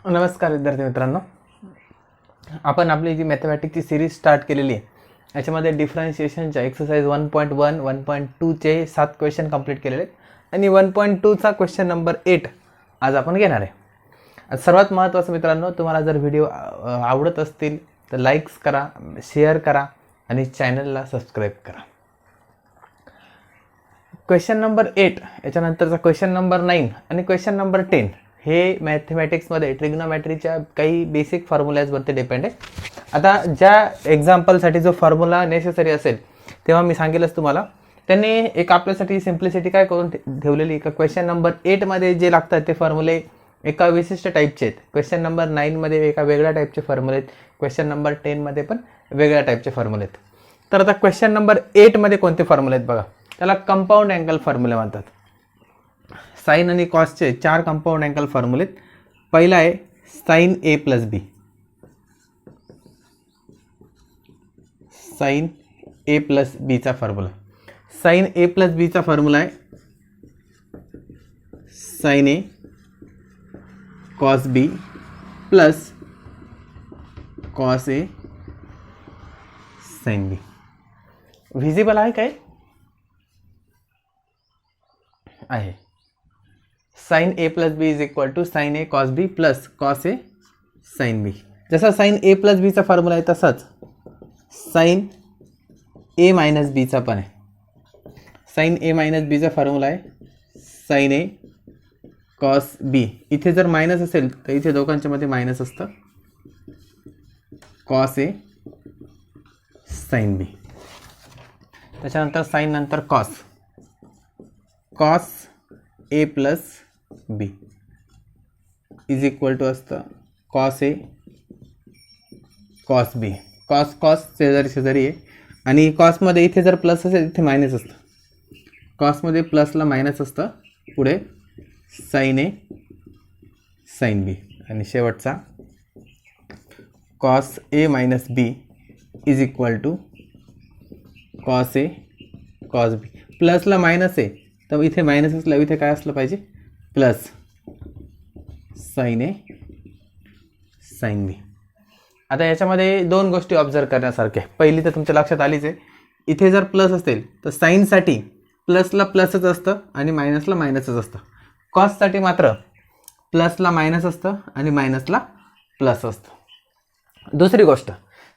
नमस्कार विद्यार्थी मित्रांनो, आपण आपली जी मॅथमॅटिक्सची सिरीज स्टार्ट केलेली आहे याच्यामध्ये डिफरन्शिएशनच्या एक्सरसाइज 1.1 1.2चे 7 क्वेश्चन कंप्लीट केलेले आहेत आणि 1.2चा क्वेश्चन नंबर 8 आज आपण घेणार आहे. सर्वात महत्त्वाचं मित्रांनो, तुम्हाला जर व्हिडिओ आवडत असतील तर लाईक्स करा, शेअर करा आणि चॅनलला सबस्क्राईब करा. क्वेश्चन नंबर 8 याच्यानंतरचा क्वेश्चन नंबर 9 आणि क्वेश्चन नंबर 10 हे मॅथमॅटिक्समध्ये ट्रिग्नोमॅट्रीच्या काही बेसिक फॉर्म्युलाजवरती डिपेंड आहे. आता ज्या एक्झाम्पलसाठी जो फॉर्म्युला नेसेसरी असेल तेव्हा मी सांगेलच तुम्हाला. त्यांनी एक आपल्यासाठी सिम्प्लिसिटी काय करून ठेवलेली का क्वेश्चन नंबर 8मध्ये जे लागतात ते फॉर्म्युले एका विशिष्ट टाईपचे आहेत, क्वेश्चन नंबर 9मध्ये एका वेगळ्या टाईपचे फॉर्म्युले आहेत, क्वेश्चन नंबर 10मध्ये पण वेगळ्या टाईपचे फॉर्म्युले आहेत. तर आता क्वेश्चन नंबर 8मध्ये कोणते फॉर्म्युले आहेत बघा. त्याला कंपाऊंड अँगल फॉर्म्युले म्हणतात. साइन आणि कॉसचे 4 कंपाऊंड अँगल फॉर्म्युले आहेत. पहिला आहे sine A plus B. Sine A plus बीचा फॉर्म्युला. साइन ए प्लस बीचा फॉर्म्युला आहे sine A cos B plus cos A sine B. Visible आहे काय? आहे. Sine A plus B is equal to sine A cos B plus cos A sine B. जसा sine A plus बीचा formula आहे तसाच sine A minus बीचा पण आहे. साइन ए मायनस बीचा फॉर्म्युला आहे साइन ए कॉस बी. इथे जर मायनस असेल तर इथे दोघांच्या मध्ये मायनस असतं, कॉस ए साइन बी. त्याच्यानंतर साइन नंतर cos. Cos A plus B is equal to असतं cos A cos B. Cos cos शेजारी शेजारी आहे आणि कॉसमध्ये इथे जर प्लस असेल इथे मायनस असतं. कॉसमध्ये प्लसला मायनस असतं, पुढे साइन ए साइन बी आणि शेवटचा cos A minus B is equal to cos A cos B. प्लसला मायनस आहे तर इथे मायनस असल्यावर इथे काय असलं पाहिजे, plus sine A sine B. आता याच्यामध्ये 2 गोष्टी ऑब्झर्व करण्यासारख्या. पहिली तर तुमच्या लक्षात आलीच आहे, इथे जर प्लस असेल तर साईनसाठी प्लसला प्लसच असतं आणि मायनसला मायनसच असतं. कॉससाठी मात्र प्लसला मायनस असतं आणि मायनसला प्लस असतं. दुसरी गोष्ट,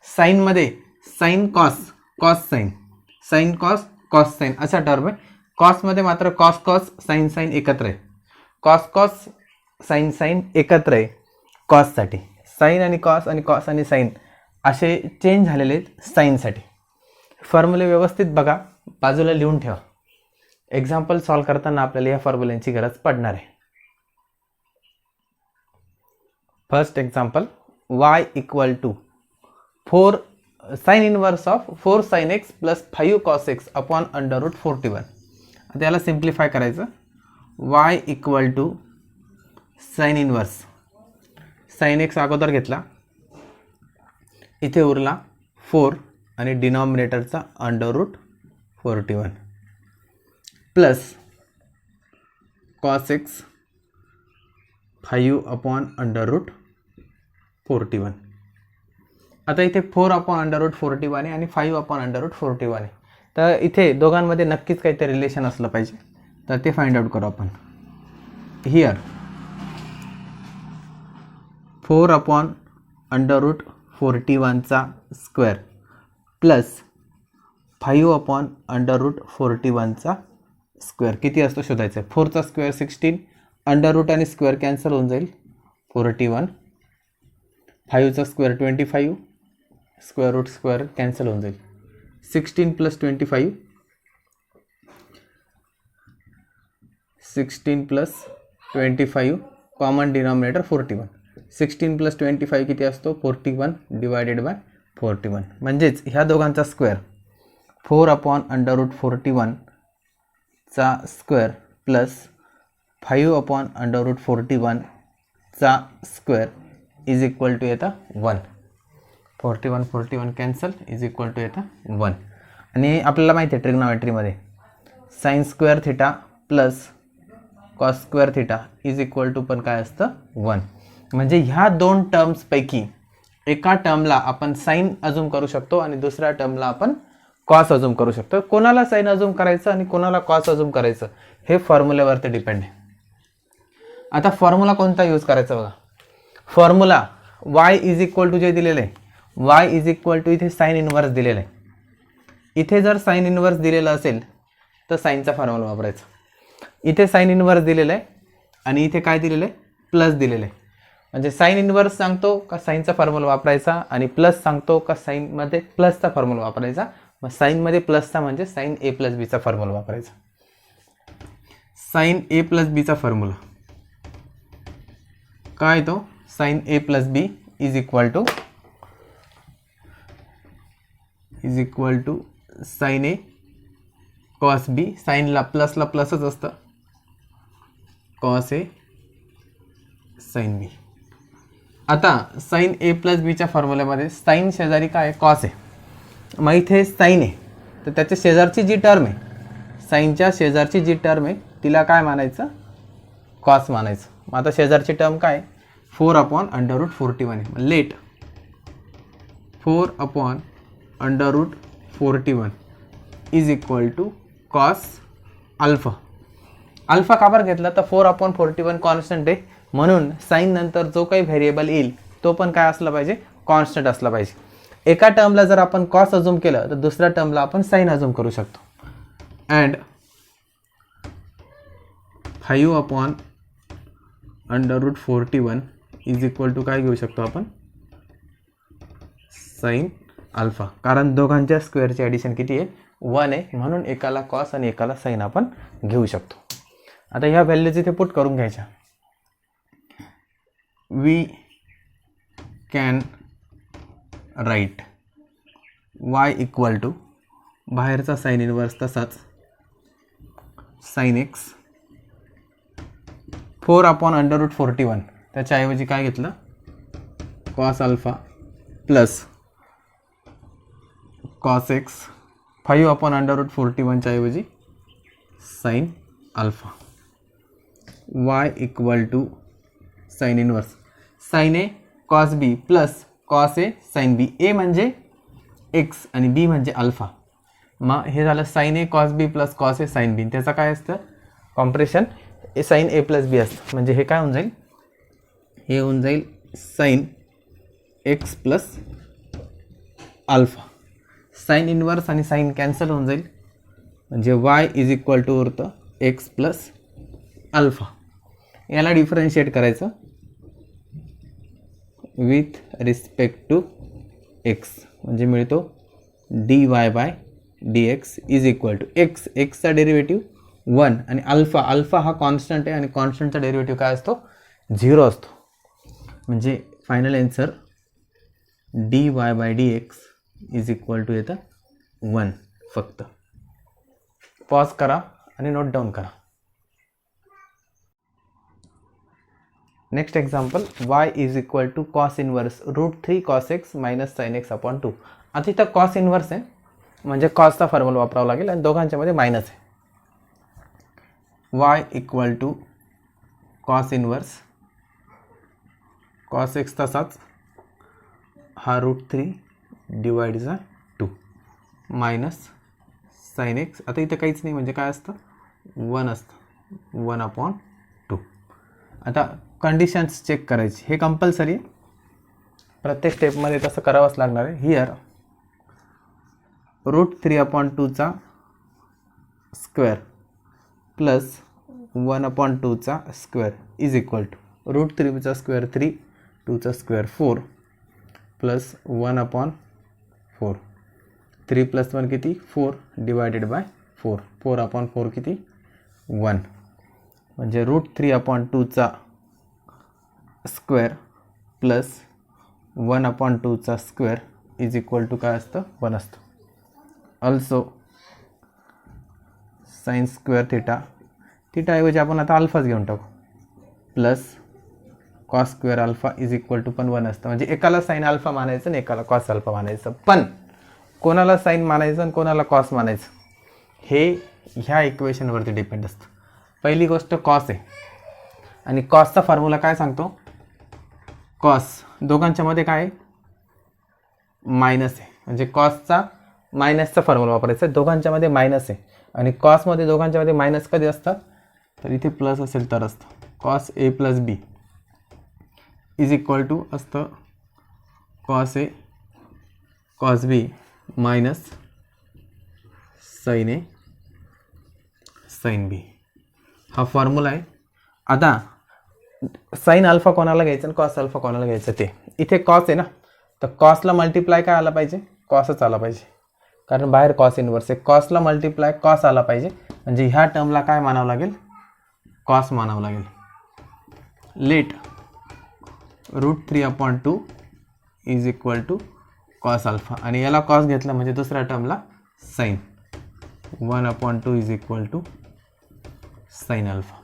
साईनमध्ये sine cos cos sine, sine cos cos sine असा टर्म आहे. कॉसमध्ये मात्र कॉस कॉस साइन साइन एकत्र आहे, कॉस कॉस साइन साइन एकत्र आहे. कॉससाठी साइन आणि कॉस आणि साइन असे चेंज झालेले आहेत साईनसाठी. फॉर्म्युले व्यवस्थित बघा, बाजूला लिहून ठेवा. एक्झाम्पल सॉल्व करताना आपल्याला या फॉर्म्युल्यांची गरज पडणार आहे. First example, y equal to 4 sine inverse of 4 sin x plus 5 cos x upon under root 41. आता याला सिम्प्लिफाय करायचं. y equal to sine inverse, sine x अगोदर घेतला, इथे उरला 4 आणि डिनॉमिनेटरचा under root 41 plus cos x 5 upon under root 41. आता इथे 4 अपॉन अंडर रूट 41 आहे आणि 5 अपॉन अंडर रूट 41 आहे. तर इथे दोघांमध्ये नक्कीच काहीतरी रिलेशन असलं पाहिजे, तर ते फाइंड आउट करू आपण. हिअर 4 अपॉन अंडर रूट 41चा square plus 5 upon under root 41चा स्क्वेअर किती असतो शोधायचं आहे. 4चा स्क्वेअर 16, अंडर रूट आणि स्क्वेअर कॅन्सल होऊन जाईल 41. 5चा square 25, square root square cancel होऊन जाईल 16 plus 25, 16 plus 25 common denominator 41. 16 plus 25 किती असतो 41 डिवायडेड बाय 41. म्हणजेच ह्या दोघांचा स्क्वेअर 4 अपॉन अंडर रूट 41चा square plus 5 upon under root 41चा स्क्वेअर इज इक्वल टू येतं 1. 41 कॅन्सल इज इक्वल टू येतं 1. आणि आपल्याला माहिती आहे ट्रिग्नोमेट्रीमध्ये sine square theta plus cos square theta is equal to पण काय असतं 1. म्हणजे ह्या दोन टर्म्सपैकी एका टर्मला आपण साईन अजूम करू शकतो आणि दुसऱ्या टर्मला आपण कॉस अजूम करू शकतो. कोणाला साईन अजूम करायचं आणि कोणाला कॉस अजूम करायचं हे फॉर्म्युल्यावरती डिपेंड आहे. आता फॉर्म्युला कोणता यूज करायचा बघा. Formula y is equal to जे दिलेलं आहे, y इज इक्वल टू इथे साईन इनवर्स दिलेलं आहे. इथे जर साईन इनवर्स दिलेलं असेल तर साईनचा फॉर्म्युला वापरायचा. इथे साईन इनवर्स दिलेलं आहे आणि इथे काय दिलेलं आहे, प्लस दिलेलं आहे. म्हणजे साईन इनवर्स सांगतो का साईनचा फॉर्म्युला वापरायचा आणि प्लस सांगतो का साईनमध्ये प्लसचा फॉर्म्युला वापरायचा. मग साईनमध्ये प्लसचा म्हणजे साईन ए प्लस बीचा फॉर्म्युला वापरायचा. साईन ए प्लस बीचा फॉर्म्युला काय तो, sine A plus B is equal to sine A cos B. साईनला प्लसला प्लसच असतं, कॉस ए साईन बी. आता साईन ए प्लस बीच्या फॉर्म्युल्यामध्ये साईन शेजारी काय आहे, कॉस आहे. मग इथे साईन आहे तर त्याच्या शेजारची जी टर्म आहे, साईनच्या शेजारची जी टर्म आहे तिला काय मानायचं, कॉस मानायचं. मग आता शेजारची टर्म काय, 4/√41 आहे. Let 4/√41 is equal to cos alpha. Alpha का बरं घेतला तर 4/41 कॉन्स्टंट आहे, म्हणून साईन नंतर जो काही व्हेरिएबल येईल तो पण काय असला पाहिजे, कॉन्स्टंट असला पाहिजे. एका टर्मला जर आपण कॉस अजूम केलं तर दुसऱ्या टर्मला आपण साईन अजूम करू शकतो. अँड 5/√41 इज इक्वल टू काय घेऊ शकतो आपण, साईन अल्फा. कारण दोघांच्या स्क्वेअरची ॲडिशन किती आहे, 1 आहे, म्हणून एकाला कॉस आणि एकाला साईन आपण घेऊ शकतो. आता ह्या व्हॅल्यूज इथे पुट करून घ्यायच्या. We can write y equal to बाहेरचा साईन इनवर्स तसाच साईन एक्स 4/√41 त्याच्याऐवजी काय घेतलं, cos alpha plus cos x 5/√41 ऐवजी sine alpha. y equal to sine inverse sine A cos B plus cos A sine B. A म्हणजे x आणि B म्हणजे alpha. मग हे झालं sine A cos B plus cos A sine B. त्याचं काय असतं, compression A sine A plus बी असतं. म्हणजे हे काय होऊन जाईल, हे होऊन जाईल sine x plus alpha. Sine inverse आणि साईन कॅन्सल होऊन जाईल, म्हणजे y इज इक्वल टू उरतं एक्स प्लस अल्फा. याला डिफरन्शिएट करायचं विथ रिस्पेक्ट टू एक्स, म्हणजे मिळतो dy/dx is equal to x. एक्सचा डेरिव्हेटिव्ह 1 आणि अल्फा, अल्फा हा कॉन्स्टंट आहे आणि कॉन्स्टंटचा डेरिव्हेटिव्ह काय असतो, 0 असतो. म्हणजे final answer dy/dx is equal to येतं 1. फक्त पॉज करा आणि नोट डाऊन करा. Next example, y is equal to cos inverse √3 cos x minus sine x upon 2. आता इथं कॉस इनवर्स आहे म्हणजे कॉसचा फॉर्म्युला वापरावा लागेल आणि दोघांच्यामध्ये मायनस आहे. y equal to cos inverse cos x तसाच हा √3 डिवाइडचा 2 मायनस साइन एक्स. आता इथं काहीच नाही म्हणजे काय असतं, 1 असतं, 1/2. आता कंडिशन्स चेक करायची, हे कंपल्सरी आहे, प्रत्येक स्टेपमध्ये तसं करावंच लागणार आहे. Here √3/2 square plus 1/2 square is equal to √3 square 3, 2 square 4 plus 1/4. 3 + 1 किती 4 डिवायडेड बाय 4. 4/4 किती 1. म्हणजे √3/2 square plus 1/2 square is equal to काय असतं, 1 असतं. ऑल्सो साइन स्क्वेअर थिटा ऐवजी आपण आता अल्फाच घेऊन टाकू, plus cos square alpha is equal to पण 1 असतं. म्हणजे एकाला साइन अल्फा मानायचं आणि एकाला कॉस अल्फा मानायचं. पण कोणाला साइन मानायचं आणि कोणाला कॉस मानायचं हे ह्या इक्वेशनवरती डिपेंड असतं. पहिली गोष्ट कॉस आहे आणि कॉसचा फॉर्म्युला काय सांगतो, कॉस दोघांच्या मध्ये काय आहे मायनस आहे, म्हणजे कॉसचा मायनसचा फॉर्म्युला वापरायचा आहे. दोघांच्या मध्ये मायनस आहे आणि कॉसमध्ये दोघांच्या मध्ये मायनस कधी असतात तर इथे प्लस असेल तर असतं. Cos A plus B is equal to असतं cos A cos B minus sine A sine B. हा फॉर्म्युला आहे. आता साइन अल्फा कोणाला घ्यायचं आणि कॉस अल्फा कोणाला घ्यायचं ते इथे कॉस आहे ना, तर कॉसला मल्टिप्लाय काय आला पाहिजे कॉसच आला पाहिजे, कारण बाहेर कॉस इनवर्स आहे. कॉसला मल्टिप्लाय कॉस आला पाहिजे, म्हणजे ह्या टर्मला काय मानावं लागेल कॉस मानावं लागेल. Let √3/2 is equal to cos alpha आणि याला कॉस घेतला म्हणजे दुसऱ्या टर्मला sine 1/2 is equal to sine alpha.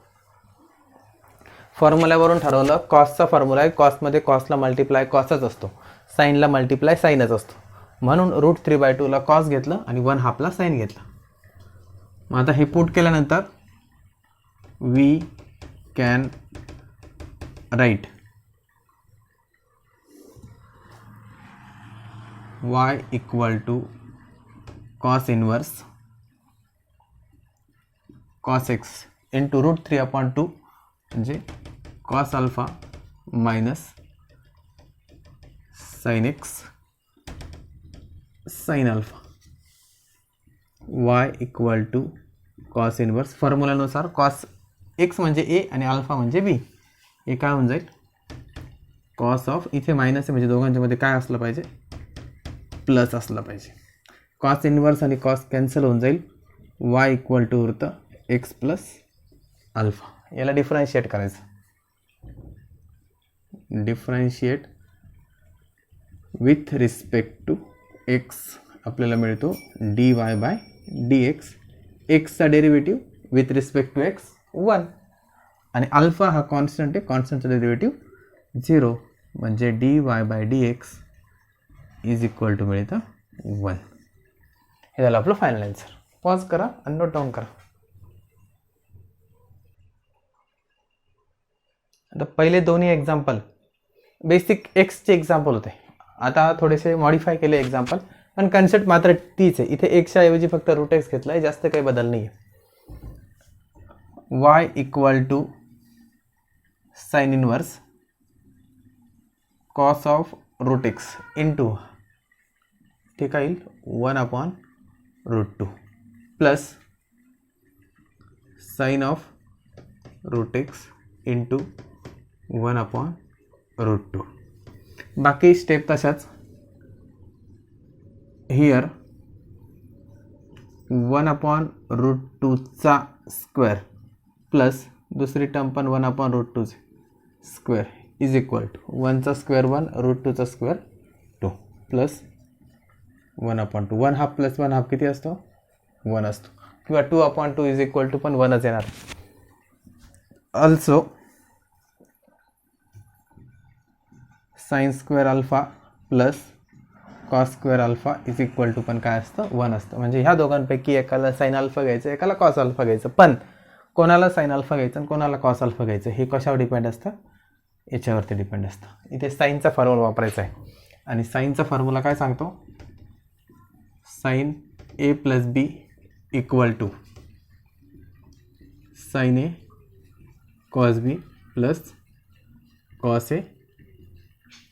फॉर्म्युल्यावरून ठरवलं कॉसचा फॉर्म्युला आहे. कॉसमध्ये कॉसला मल्टिप्लाय कॉसच असतो, साईनला मल्टिप्लाय साईनच असतो, म्हणून √3/2 ला कॉस घेतलं आणि 1/2 ला साइन घेतलं. मग आता हे पुट केल्यानंतर we can write y equal to cos inverse cos x into √3/2 म्हणजे cos alpha minus sine x sine alpha. y equal to cos inverse फॉर्म्युलानुसार कॉस एक्स म्हणजे ए आणि अल्फा म्हणजे बी. हे काय होऊन जाईल कॉस ऑफ इथे मायनस आहे म्हणजे दोघांच्या मध्ये काय असलं पाहिजे प्लस असलं पाहिजे. कॉस इनवर्स आणि कॉस कॅन्सल होऊन जाईल. y इक्वल टू उरतं एक्स प्लस अल्फा. याला डिफरन्शिएट करायचं. Differentiate with respect to x आपल्याला मिळतो dy/dx. एक्सचा derivative with respect to x 1 आणि अल्फा हा कॉन्स्टंट आहे, कॉन्स्टंटचा डेरिव्हेटिव्ह 0 म्हणजे dy/dx इज इक्वल टू मिळतं 1. हे झालं आपलं फायनल आन्सर. पॉज करा आणि नोट डाऊन करा. आता पहिले दोन्ही एक्झाम्पल बेसिक एक्सचे एक्झाम्पल होते. आता थोडेसे मॉडिफाय केले एक्झाम्पल, पण कन्सेप्ट मात्र तीच आहे. इथे एक्सच्या ऐवजी फक्त √x घेतला आहे, जास्त काही बदल नाही आहे. y equal to sine inverse cos of √x into ते काय येईल 1/√2 plus sine of √x into 1/√2. बाकी स्टेप तशाच. हियर 1/√2चा स्क्वेअर प्लस दुसरी टर्म पण 1/√2 स्क्वेअर इज इक्वल टू 1चा स्क्वेअर 1 √2चा स्क्वेअर 2 प्लस 1/2. 1/2 प्लस 1/2 किती असतो 1 असतो, किंवा 2/2 इज इक्वल टू पण 1च येणार. Also sine square alpha plus cos square alpha is equal to पण काय असतं 1 असतं. म्हणजे ह्या दोघांपैकी एकाला साइन अल्फा घ्यायचं, एकाला कॉस अल्फा घ्यायचं, पण कोणाला साइन अल्फा घ्यायचं आणि कोणाला कॉस अल्फा घ्यायचं हे कशावर डिपेंड असतं याच्यावरती डिपेंड असतं. इथे साइनचा फॉर्म्युला वापरायचा आहे आणि साइनचा फॉर्म्युला काय सांगतो sine A plus B equal to sine A cos B plus cos A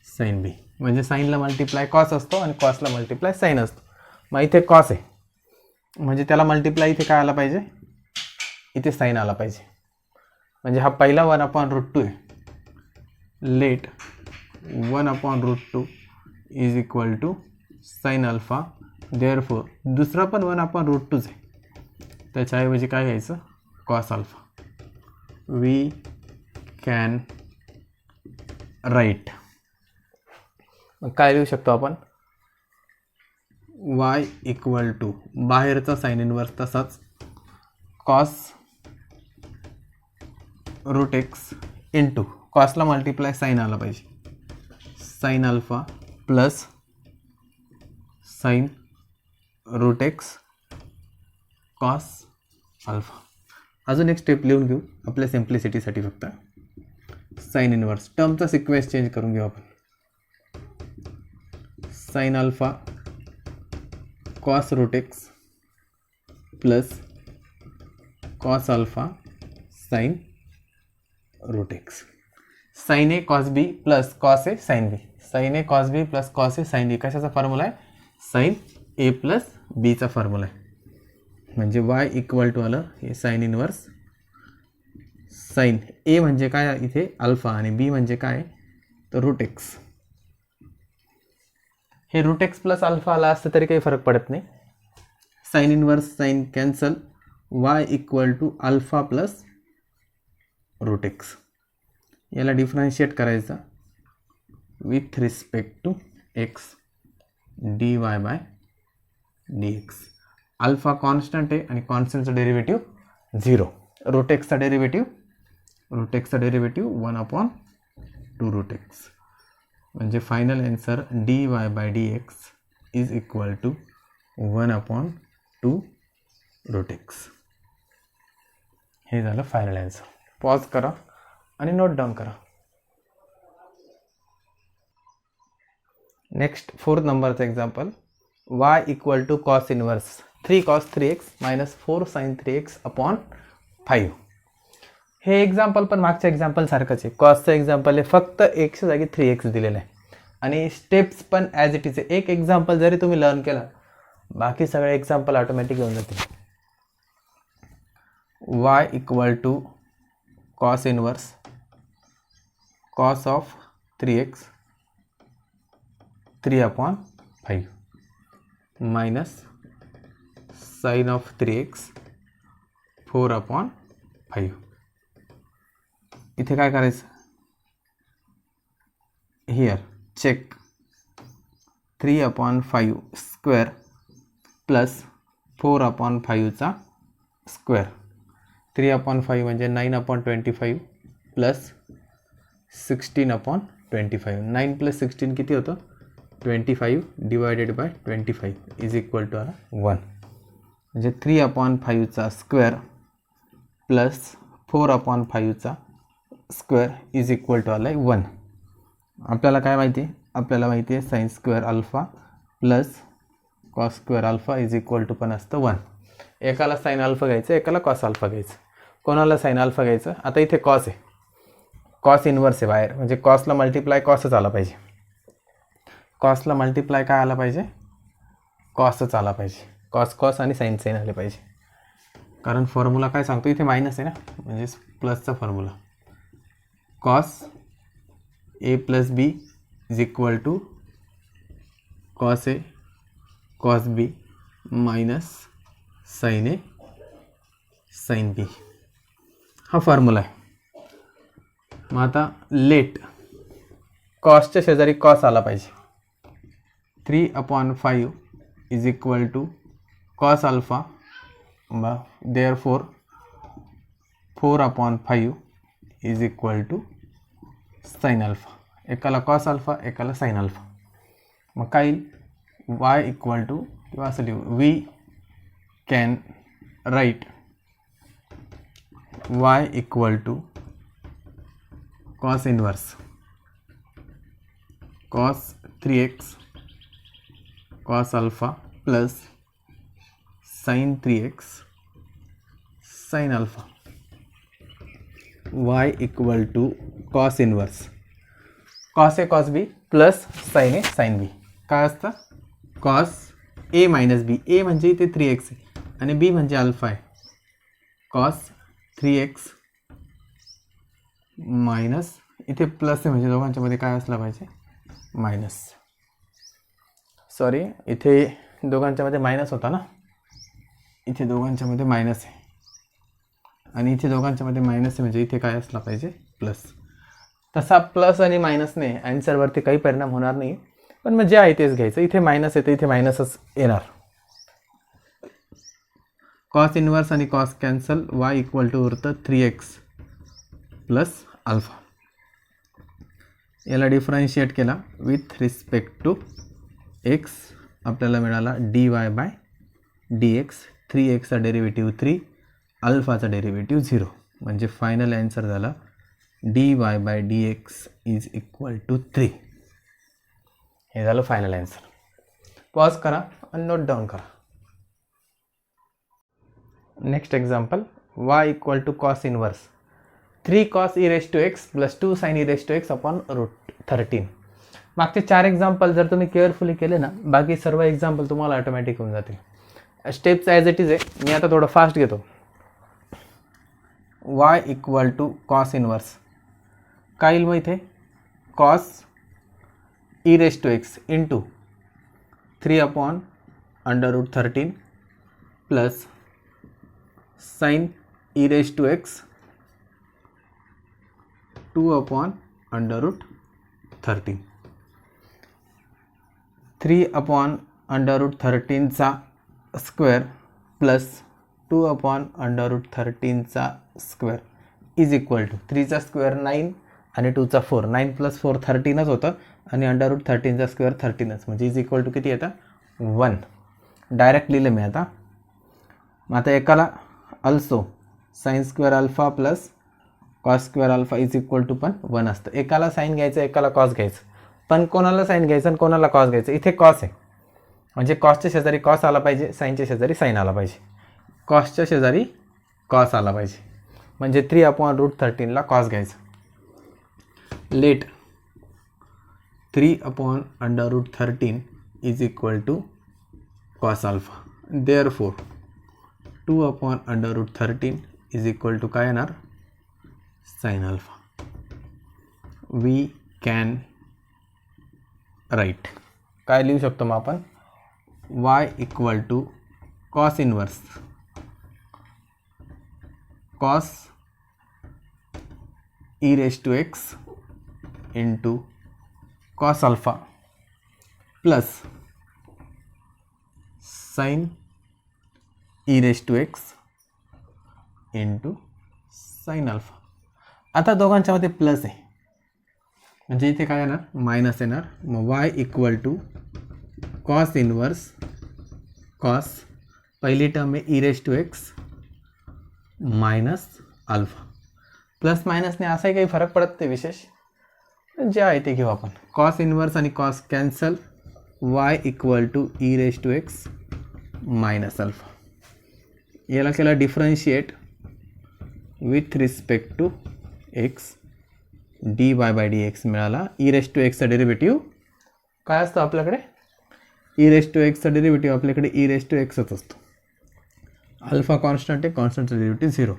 sine B. म्हणजे साईनला मल्टिप्लाय कॉस असतो आणि कॉसला मल्टिप्लाय साइन असतो. मग इथे कॉस आहे म्हणजे त्याला मल्टिप्लाय इथे काय आला पाहिजे इथे साइन आला पाहिजे. म्हणजे हा पहिला 1/√2 आहे. Let 1/√2 is equal to sine alpha. Therefore दुसरा पण 1/√2 आहे, त्याच्याऐवजी काय घ्यायचं cos alpha. We can write काय लिहू शकतो आपण y इक्वल टू बाहेरचा साइन इनवर्स तसाच कॉस √x इंटू कॉसला मल्टिप्लाय साइन आला पाहिजे sine alpha plus sine √x cos alpha. अजून एक स्टेप लिहून घेऊ आपल्या सिम्प्लिसिटीसाठी फक्त. Sine inverse. टर्मचा सिक्वेन्स चेंज करून घेऊ आपण. Sine alpha cos route x plus cos alpha sine root x. Sine A cos B plus cos A sine B. Sine A cos B plus cos A sine B कशाचा formula आहे? Sine A plus बीचा formula आहे. म्हणजे y equal to आलं हे sign inverse sign ए म्हणजे काय इथे अल्फा आणि बी म्हणजे काय तर रूट एक्स. हे रूट एक्स प्लस अल्फा आला असतं तरी काही फरक पडत नाही. Sine inverse sine cancel. Y equal to alpha plus root x. याला डिफरन्शिएट करायचा with respect to x d y by d x. Alpha constant आहे आणि कॉन्स्टंटचं डेरिव्हेटिव्ह 0. रूट एक्सचा डेरिव्हेटिव्ह 1/2 रूट एक्स. म्हणजे final answer d y by d x is equal to 1/2 root x. हे झालं final answer. Pause करा आणि note down करा. नेक्स्ट 4th नंबरचं example. y equal to cos inverse 3 cos 3x minus 4 sin 3x upon 5. हे example पण मागच्या example सारखंच आहे. कॉसचं एक्झाम्पल आहे, फक्त एक्सच्या जागी 3x दिलेलं आहे आणि स्टेप्स पण ॲज इट इज आहे. एक एक्झाम्पल जरी तुम्ही लर्न केला बाकी सगळे एक्झाम्पल ऑटोमॅटिक येऊन जातील. y equal to cos inverse cos of 3x 3/5 minus sine of 3x 4/5. इथे काय करायचं? हियर चेक 3/5 स्क्वेअर प्लस 4/5चा स्क्वेअर. 3/5 म्हणजे 9/25 प्लस 16/25. 9 प्लस 16 किती होतं? 25 divided by 25 is equal to 1. म्हणजे 3/5चा स्क्वेअर प्लस 4/5चा स्क्वेअर इज इक्वल टू आला आहे 1. आपल्याला काय माहिती आहे? आपल्याला माहिती आहे sine square alpha plus cos square alpha is equal to पण असतं 1. एकाला साइन अल्फा घ्यायचं, एकाला कॉस अल्फा घ्यायचं. कोणाला साइन अल्फा घ्यायचं? आता इथे कॉस आहे, कॉस इनवर्स आहे बाहेर, म्हणजे कॉसला मल्टिप्लाय कॉसच आला पाहिजे. कॉसला मल्टिप्लाय काय आला पाहिजे? कॉसच आला पाहिजे. कॉस कॉस आणि साइन साइन आले पाहिजे. कारण फॉर्म्युला काय सांगतो? इथे मायनस आहे ना, म्हणजे प्लसचा formula. Cos A plus B is equal to cos A cos B minus sine A sine B. हा फॉर्म्युला आहे. मग आता लेट कॉसच्या शेजारी कॉस आला पाहिजे. 3/5 is equal to cos alpha, therefore 4/5 is equal to sine alpha. एकाला cos alpha, एकाला sine alpha. मग काय y इक्वल टू किंवा असं लिहू, we can write y equal to cos inverse cos 3x cos alpha plus sine 3x sine alpha. y equal to cos inverse cos A cos B plus sine A sine B. काय असतं? Cos A minus B. A म्हणजे इथे 3x आहे आणि B म्हणजे alpha आहे. Cos 3x minus इथे plus आहे म्हणजे दोघांच्यामध्ये काय असलं पाहिजे? मायनस. सॉरी, इथे दोघांच्यामध्ये मायनस होता ना, इथे दोघांच्यामध्ये मायनस आहे आणि इथे दोघांच्यामध्ये मायनस आहे म्हणजे इथे काय असला पाहिजे? प्लस. तसा प्लस आणि मायनसने ॲन्सरवरती काही परिणाम होणार नाही, पण मग जे आहे तेच घ्यायचं. इथे मायनस येते, इथे मायनसच येणार. कॉस इनवर्स आणि cos cancel. y equal to उरतं 3x प्लस अल्फा. याला डिफरन्शिएट केला विथ रिस्पेक्ट टू एक्स, आपल्याला मिळाला dy बाय dx. 3xचा डेरिव्हेटिव्ह 3, अल्फाचा डेरिव्हेटिव्ह 0. म्हणजे फायनल आन्सर झाला dx इज इक्वल टू 3. हे झालं फायनल आन्सर. पॉज करा आणि नोट डाऊन करा. Next example, y equal to cos inverse 3 cos e raise to x plus 2 sin e raise to x upon √13. मागचे 4 example जर तुम्ही carefully केले ना, बाकी सर्व एक्झाम्पल तुम्हाला ऑटोमॅटिक होऊन जातील. स्टेप्स ॲज इट इज आहे. मी आता थोडं फास्ट घेतो. y equal to cos inverse काय येईल मग इथे, cos e raise to x into 3 upon √13 plus sin e raise to x 2 upon √13. 3 upon √13 चा स्क्वेअर प्लस 2 अपॉन √13 चा स्क्वेअर इज इक्वल टू 3 चा स्क्वेअर 9 आणि 2 चा 4. 9 प्लस 4 13च होतं आणि √13 चा स्क्वेअर 13च, म्हणजे इज इक्वल टू किती येतं 1. डायरेक्ट लिहिलं मी आता. मग आता एकाला also sine square alpha plus cos square alpha is equal to पण 1 असतं. एकाला साइन घ्यायचं, एकाला कॉस घ्यायचं. पण कोणाला साइन घ्यायचं आणि कोणाला कॉस घ्यायचं. इथे कॉस आहे म्हणजे कॉसच्या शेजारी कॉस आला पाहिजे, साईनच्या शेजारी साइन आला पाहिजे. कॉसच्या शेजारी कॉस आला पाहिजे म्हणजे 3 अपॉन √13ला कॉस घ्यायचं. Let 3 upon √13 is equal to cos alpha. Therefore 2 upon √13 is equal to काय येणार, sine alpha. We can write काय लिहू शकतो मग आपण, y equal to cos inverse cos e raise to x into cos alpha plus sine e raise to x into sine alpha. आता दोघांच्यामध्ये plus आहे म्हणजे इथे काय येणार, मायनस येणार. मग y equal to cos inverse cos पहिली टर्म आहे e raise to x minus alpha. Plus मायनसने असाही काही फरक पडत नाही विशेष, जे आहे ते घेऊ आपण. कॉस इनवर्स आणि cos cancel. y equal to e raise to x minus alpha. याला केला differentiate with respect to x, dy/dx मिळाला. e रेस टू एक्सचा डेरिव्हेटिव्ह काय असतं आपल्याकडे, e रेस टू एक्सचा डेरिव्हेटिव्ह आपल्याकडे e रेस टू एक्सच असतो. अल्फा कॉन्स्टंट आहे, कॉन्स्टंटचा derivative 0.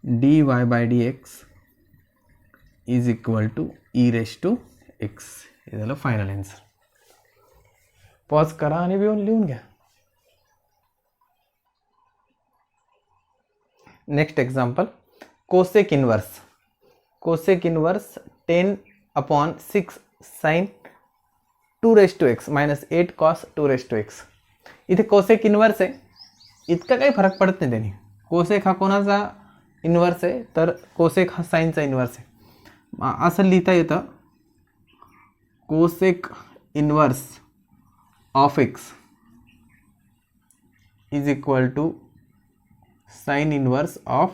dy/dx is equal to e raise to x. हे झालं फायनल आन्सर. पॉज करा आणि लिहून घ्या. Next example, cosec inverse 10 upon 6 sine 2 raise to x minus 8 cos 2 raise to x. इथे कोसेक इनवर्स आहे, इतका काही फरक पडत नाही त्यांनी. कोसेक हा कोणाचा इनवर्स आहे तर कोसेक हा साइनचा इनवर्स आहे. असं लिहिता येतं, cosec inverse of x is equal to sine inverse of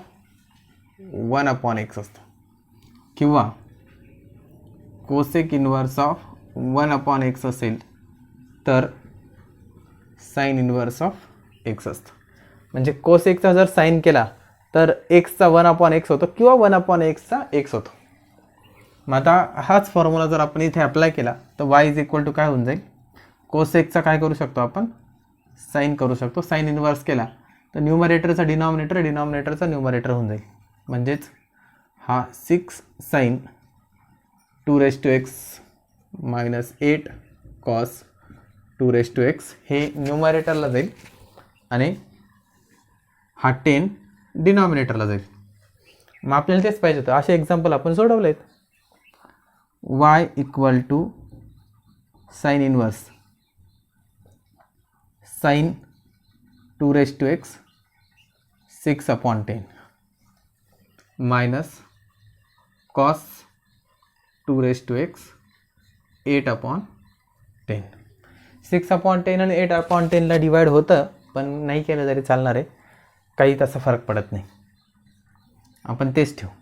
1 upon x असतं, किंवा cosec inverse of 1 upon x असेल तर साइन इनवर्स ऑफ एक्स असतं. म्हणजे कोसेकचा जर साइन केला तर एक्सचा 1 अपॉन एक्स होतो किंवा 1 अपॉन एक्सचा एक्स होतो. मग आता हाच फॉर्म्युला जर आपण इथे अप्लाय केला तर y इज इक्वल टू काय होऊन जाईल, कोसेकचा काय करू शकतो आपण, साइन करू शकतो. साइन इनवर्स केला तर न्यूमरेटरचा डिनॉमिनेटर, डिनॉमिनेटरचा न्यूमरेटर होऊन जाईल. म्हणजेच हा 6 sine 2 raise to x minus 8 cos 2 raise to x हे न्यूमरेटरला जाईल आणि हा 10 डिनॉमिनेटरला जाईल. मग आपल्याला तेच पाहिजे होतं. असे एक्झाम्पल आपण सोडवले आहेत. y equal to sine inverse sine 2 raise to x 6 upon 10 minus cos 2 raise to x 8 upon 10. 6 upon 10 आणि 8 अपॉन 10ला डिवाइड होतं, पण नाही केलं तरी चालणार आहे, काही तसा फरक पडत नाही. आपण तेच ठेवू.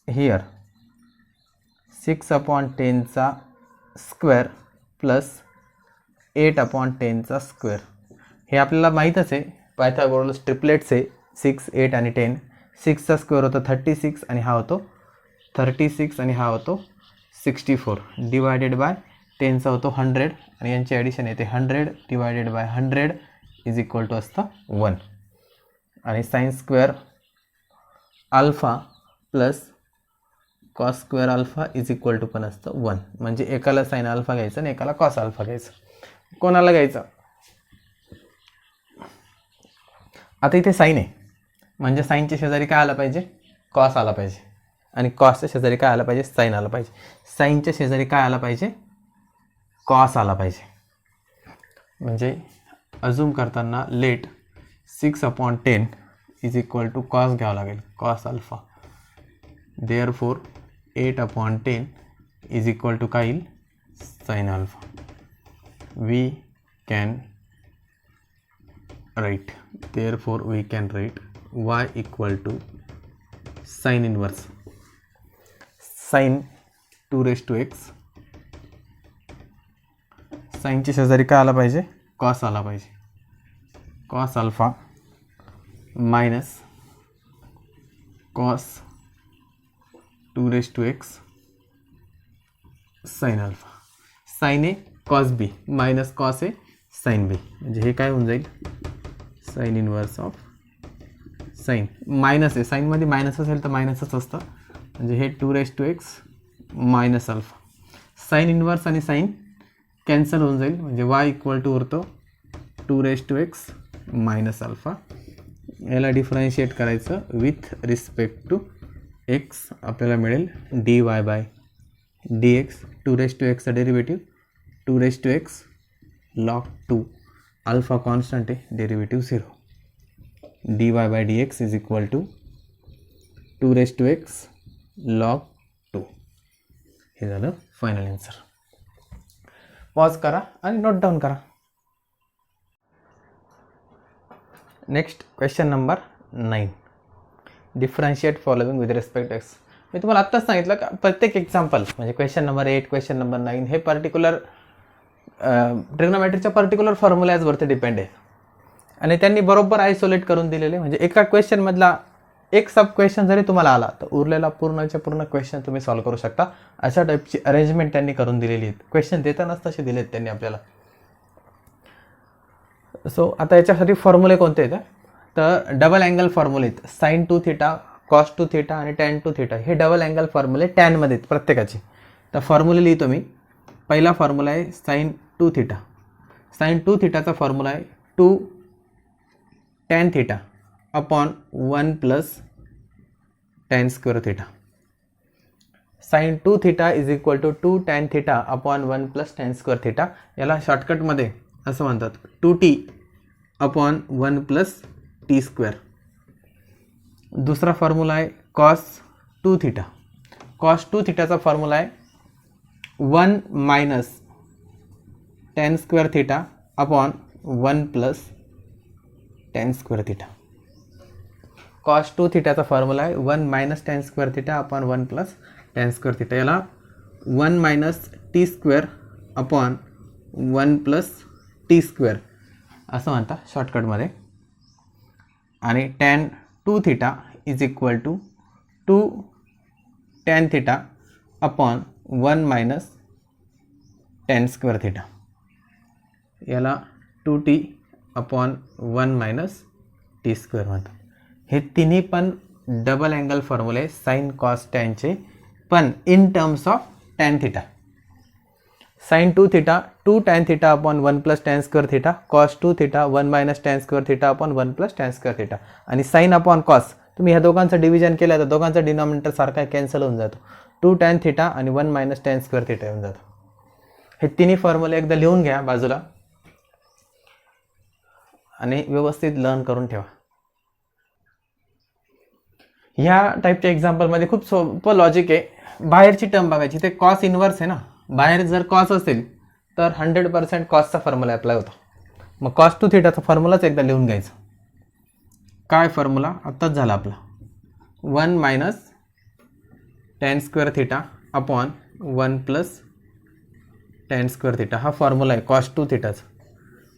Here 6/10 square plus 8/10 square. हे आपल्याला माहीतच आहे, पायथागोरस ट्रिपलेट्स आहे 6, 8 आणि 10. 6चा स्क्वेअर होतो 36 आणि हा होतो 36 आणि हा होतो 64 डिवायडेड बाय 10चा होतो 100 आणि यांची ॲडिशन येते 100 divided by 100 is equal to असतं 1. आणि sine square alpha plus cos square alpha is equal to पण असतं 1. म्हणजे एकाला साइन अल्फा घ्यायचं आणि एकाला कॉस अल्फा घ्यायचं. कोणाला घ्यायचं? आता इथे साइन आहे म्हणजे साइनच्या शेजारी काय आला पाहिजे? कॉस आला पाहिजे. आणि कॉसच्या शेजारी काय आला पाहिजे? साइन आला पाहिजे. साइनच्या शेजारी काय आला पाहिजे? कॉस आला पाहिजे. म्हणजे अझूम करताना let 6/10 is equal to cos घ्यावं लागेल, cos alpha. Therefore 8/10 is equal to काय येईल? Sine alpha. We can write, therefore we can write y equal to sine inverse sine 2x. साइनच्या शेजारी काय आला पाहिजे? कॉस आला पाहिजे. Cos alpha minus cos 2x sine alpha. Sine A cos B minus cos A sine B. म्हणजे हे काय होऊन जाईल? Sine inverse of sign minus आहे. साईनमध्ये मायनस असेल तर मायनसच असतं. म्हणजे हे 2x minus alpha. Sine inverse आणि साइन कॅन्सल होऊन जाईल. म्हणजे y इक्वल टू उरतो 2x मायनस अल्फा. याला डिफरन्शिएट करायचं विथ रिस्पेक्ट टू x. आपल्याला मिळेल dy by dx. 2x derivative 2x log 2. Alpha constant आहे, derivative 0. dy by dx is equal to 2x log 2. हे झालं फायनल आन्सर. पॉज करा आणि नोट डाऊन करा. Next question number 9. Differentiate following with respect x. मी तुम्हाला आत्ताच सांगितलं का प्रत्येक एक्झाम्पल म्हणजे क्वेश्चन नंबर 8, क्वेश्चन नंबर 9 हे पर्टिक्युलर ट्रिग्नोमेट्रीच्या पर्टिक्युलर फॉर्म्युलाजवरती डिपेंड आहे. आणि त्यांनी बरोबर आयसोलेट करून दिलेले. म्हणजे एका क्वेश्चनमधला एक सब क्वेश्चन जरी तुम्हाला आला तर उरलेला पूर्णच्या पूर्ण क्वेश्चन तुम्ही सॉल्व्ह करू शकता. अशा टाईपची अरेंजमेंट त्यांनी करून दिलेली आहेत. क्वेश्चन देतानाच तसे दिलेत त्यांनी आपल्याला. सो आता याच्यासाठी फॉर्म्युले कोणते आहेत? तर डबल अँगल फॉर्म्युले आहेत. साइन 2 थीटा, कॉस 2 थीटा आणि टॅन 2 थीटा हे डबल अँगल फॉर्म्युले टॅनमध्ये आहेत प्रत्येकाचे. तर फॉर्म्युले लिहितो मी. पहिला फॉर्म्युला आहे साइन 2 थीटा. साइन 2 थीटाचा फॉर्म्युला आहे 2 tan theta upon 1 plus tan square theta. Sine 2 theta is equal to 2 tan theta upon 1 plus tan square theta. याला शॉर्टकटमध्ये असं म्हणतात 2t upon 1 plus T square. दुसरा फॉर्म्युला आहे कॉस 2 थीटा. कॉस 2 थीटाचा formula आहे 1 minus tan square theta upon 1 plus tan square theta. Cos 2 थीटाचा formula आहे 1 minus tan square theta upon 1 plus tan square theta. याला 1 minus t square upon 1 plus T square असं म्हणतात शॉर्टकटमध्ये. आणि tan 2 theta is equal to 2 tan theta upon 1 minus tan square theta. याला 2t upon 1 minus t square म्हणतात. हे तिन्ही पण डबल अँगल फॉर्म्युले साइन कॉस टॅनचे, पण in terms of tan theta. Sine 2 theta 2 tan theta upon 1 plus tan square theta. Cos 2 theta 1 minus tan square theta upon 1 plus tan square theta. आणि sine upon cos तुम्ही ह्या दोघांचं division केलं तर दोघांचा denominator सारखा कॅन्सल होऊन जातो. 2 टॅन थीटा आणि 1 मायनस टॅन स्क्वेअर थीटा येऊन जातो. हे तिन्ही फॉर्म्युले एकदा लिहून घ्या बाजूला आणि व्यवस्थित लर्न करून ठेवा. ह्या टाईपच्या एक्झाम्पलमध्ये खूप सोपं लॉजिक आहे. बाहेरची टर्म बघायची. ते कॉस इन्व्हर्स आहे ना. बाहेर जर कॉस असेल तर 100% कॉसचा फॉर्म्युला अप्लाय होतो. मग कॉस 2 थीटाचा फॉर्म्युलाच एकदा लिहून घ्यायचा. काय फॉर्म्युला आत्ताच झाला आपला 1 minus tan square theta upon 1 plus tan square theta हा फॉर्म्युला आहे कॉस 2 थिटाचा.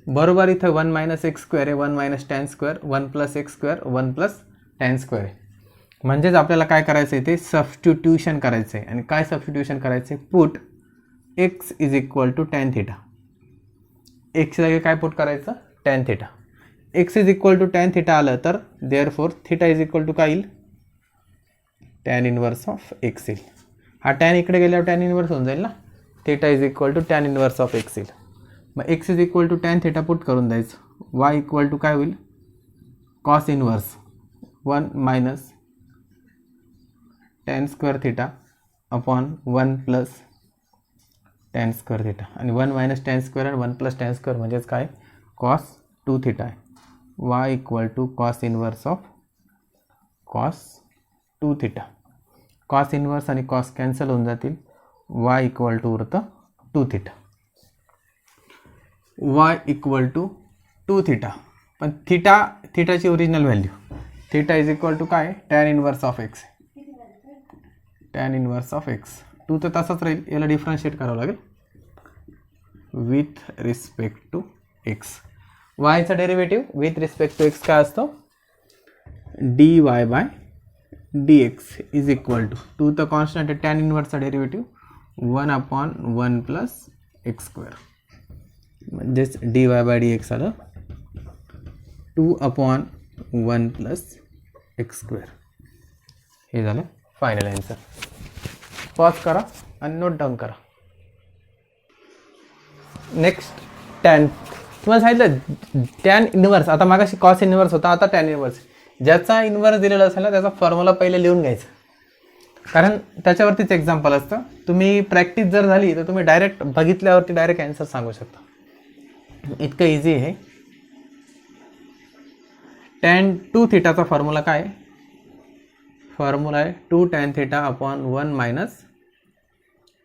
बरोबर इथं 1 मायनस एक्स स्क्वेअर आहे, 1 minus tan square, 1 plus x square, 1 plus tan square आहे. म्हणजेच आपल्याला काय करायचं आहे ते सबस्टिट्यूशन करायचं आहे. आणि काय सबस्टिट्यूशन करायचं आहे, put x is equal to tan theta. एक्सच्या जागी काय पुट करायचं, tan theta. X is equal to tan theta आलं तर therefore theta is equal to काय येईल, टॅन इनवर्स ऑफ एक्स येईल. हा टॅन इकडे गेल्यावर टॅन इनवर्स होऊन जाईल ना, theta is equal to tan inverse of x येईल. मग x is equal to tan theta put करून द्यायचं. वाय इक्वल टू काय होईल, cos inverse 1 minus tan square theta upon 1 plus tan square theta. आणि 1 मायनस टॅन स्क्वेअर आणि 1 plus tan square म्हणजेच काय, कॉस 2 थिटा आहे. Y equal to cos inverse of cos 2 theta. Cos inverse आणि cos cancel होऊन जातील. Y equal to उरतं 2 theta. Y equal to 2 theta. पण थिटाची original value theta is equal to काय, tan inverse of x. Tan inverse of x 2 तर तसाच राहील, याला डिफरन्शिएट करावं लागेल विथ रिस्पेक्ट टू एक्स. वायचा derivative with respect to x काय असतो, d y by d x is equal to 2 तर कॉन्स्टंट आहे, टॅन इनवर्सचा derivative 1 upon 1 plus x square. म्हणजेच d y by d x आलं 2 अपॉन 1 प्लस एक्स स्क्वेअर. हे झालं फायनल आन्सर. पॉज करा आणि नोट डाऊन करा. Next tan. तुम्हाला सांगितलं टॅन इनवर्स, आता मागाशी कॉस इनवर्स होता, आता टॅन इनवर्स. ज्याचा इनवर्स दिलेला असेल ना त्याचा फॉर्म्युला पहिले लिहून घ्यायचा, कारण त्याच्यावरतीच एक्झाम्पल असतं. तुम्ही प्रॅक्टिस जर झाली तर तुम्ही डायरेक्ट बघितल्यावरती डायरेक्ट आन्सर सांगू शकता. इतकं इझी आहे. टॅन 2 थिटाचा फॉर्म्युला काय, फॉर्म्युला आहे 2 tan theta upon 1 minus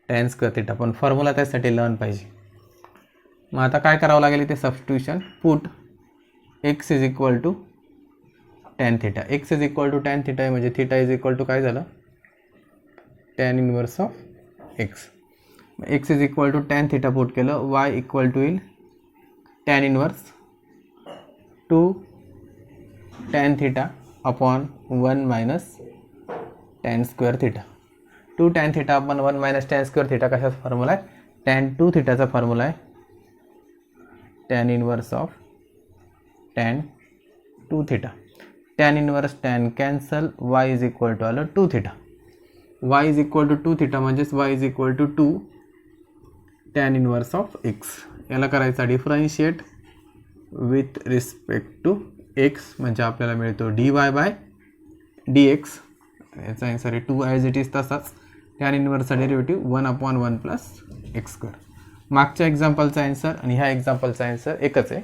tan square theta. पण फॉर्म्युला त्यासाठी लर्न पाहिजे. मग आता काय करावं लागेल ते substitution. Put x is equal to tan theta. X is equal to tan theta आहे म्हणजे थिटा इज इक्वल टू काय झालं, tan inverse of x. X is equal to tan theta put केलं. वाय इक्वल टू येईल tan inverse 2 tan theta upon 1 minus tan square theta. 2 tan theta upon 1 minus tan square theta कशाचा formula आहे, tan 2 थिटाचा formula आहे tan inverse of tan 2 theta. Tan inverse tan cancel, y is equal to आलं 2 theta. Y is equal to 2 theta म्हणजेच y is equal to 2 tan inverse of x. याला करायचा differentiate with respect to x म्हणजे आपल्याला मिळतो d y by d x. याचा answer आहे 2 as it is तसाच. टॅन इनवर्सचा derivative 1 upon 1 plus x square. मागच्या एक्झाम्पलचा आन्सर आणि ह्या एक्झाम्पलचा आन्सर एकच आहे.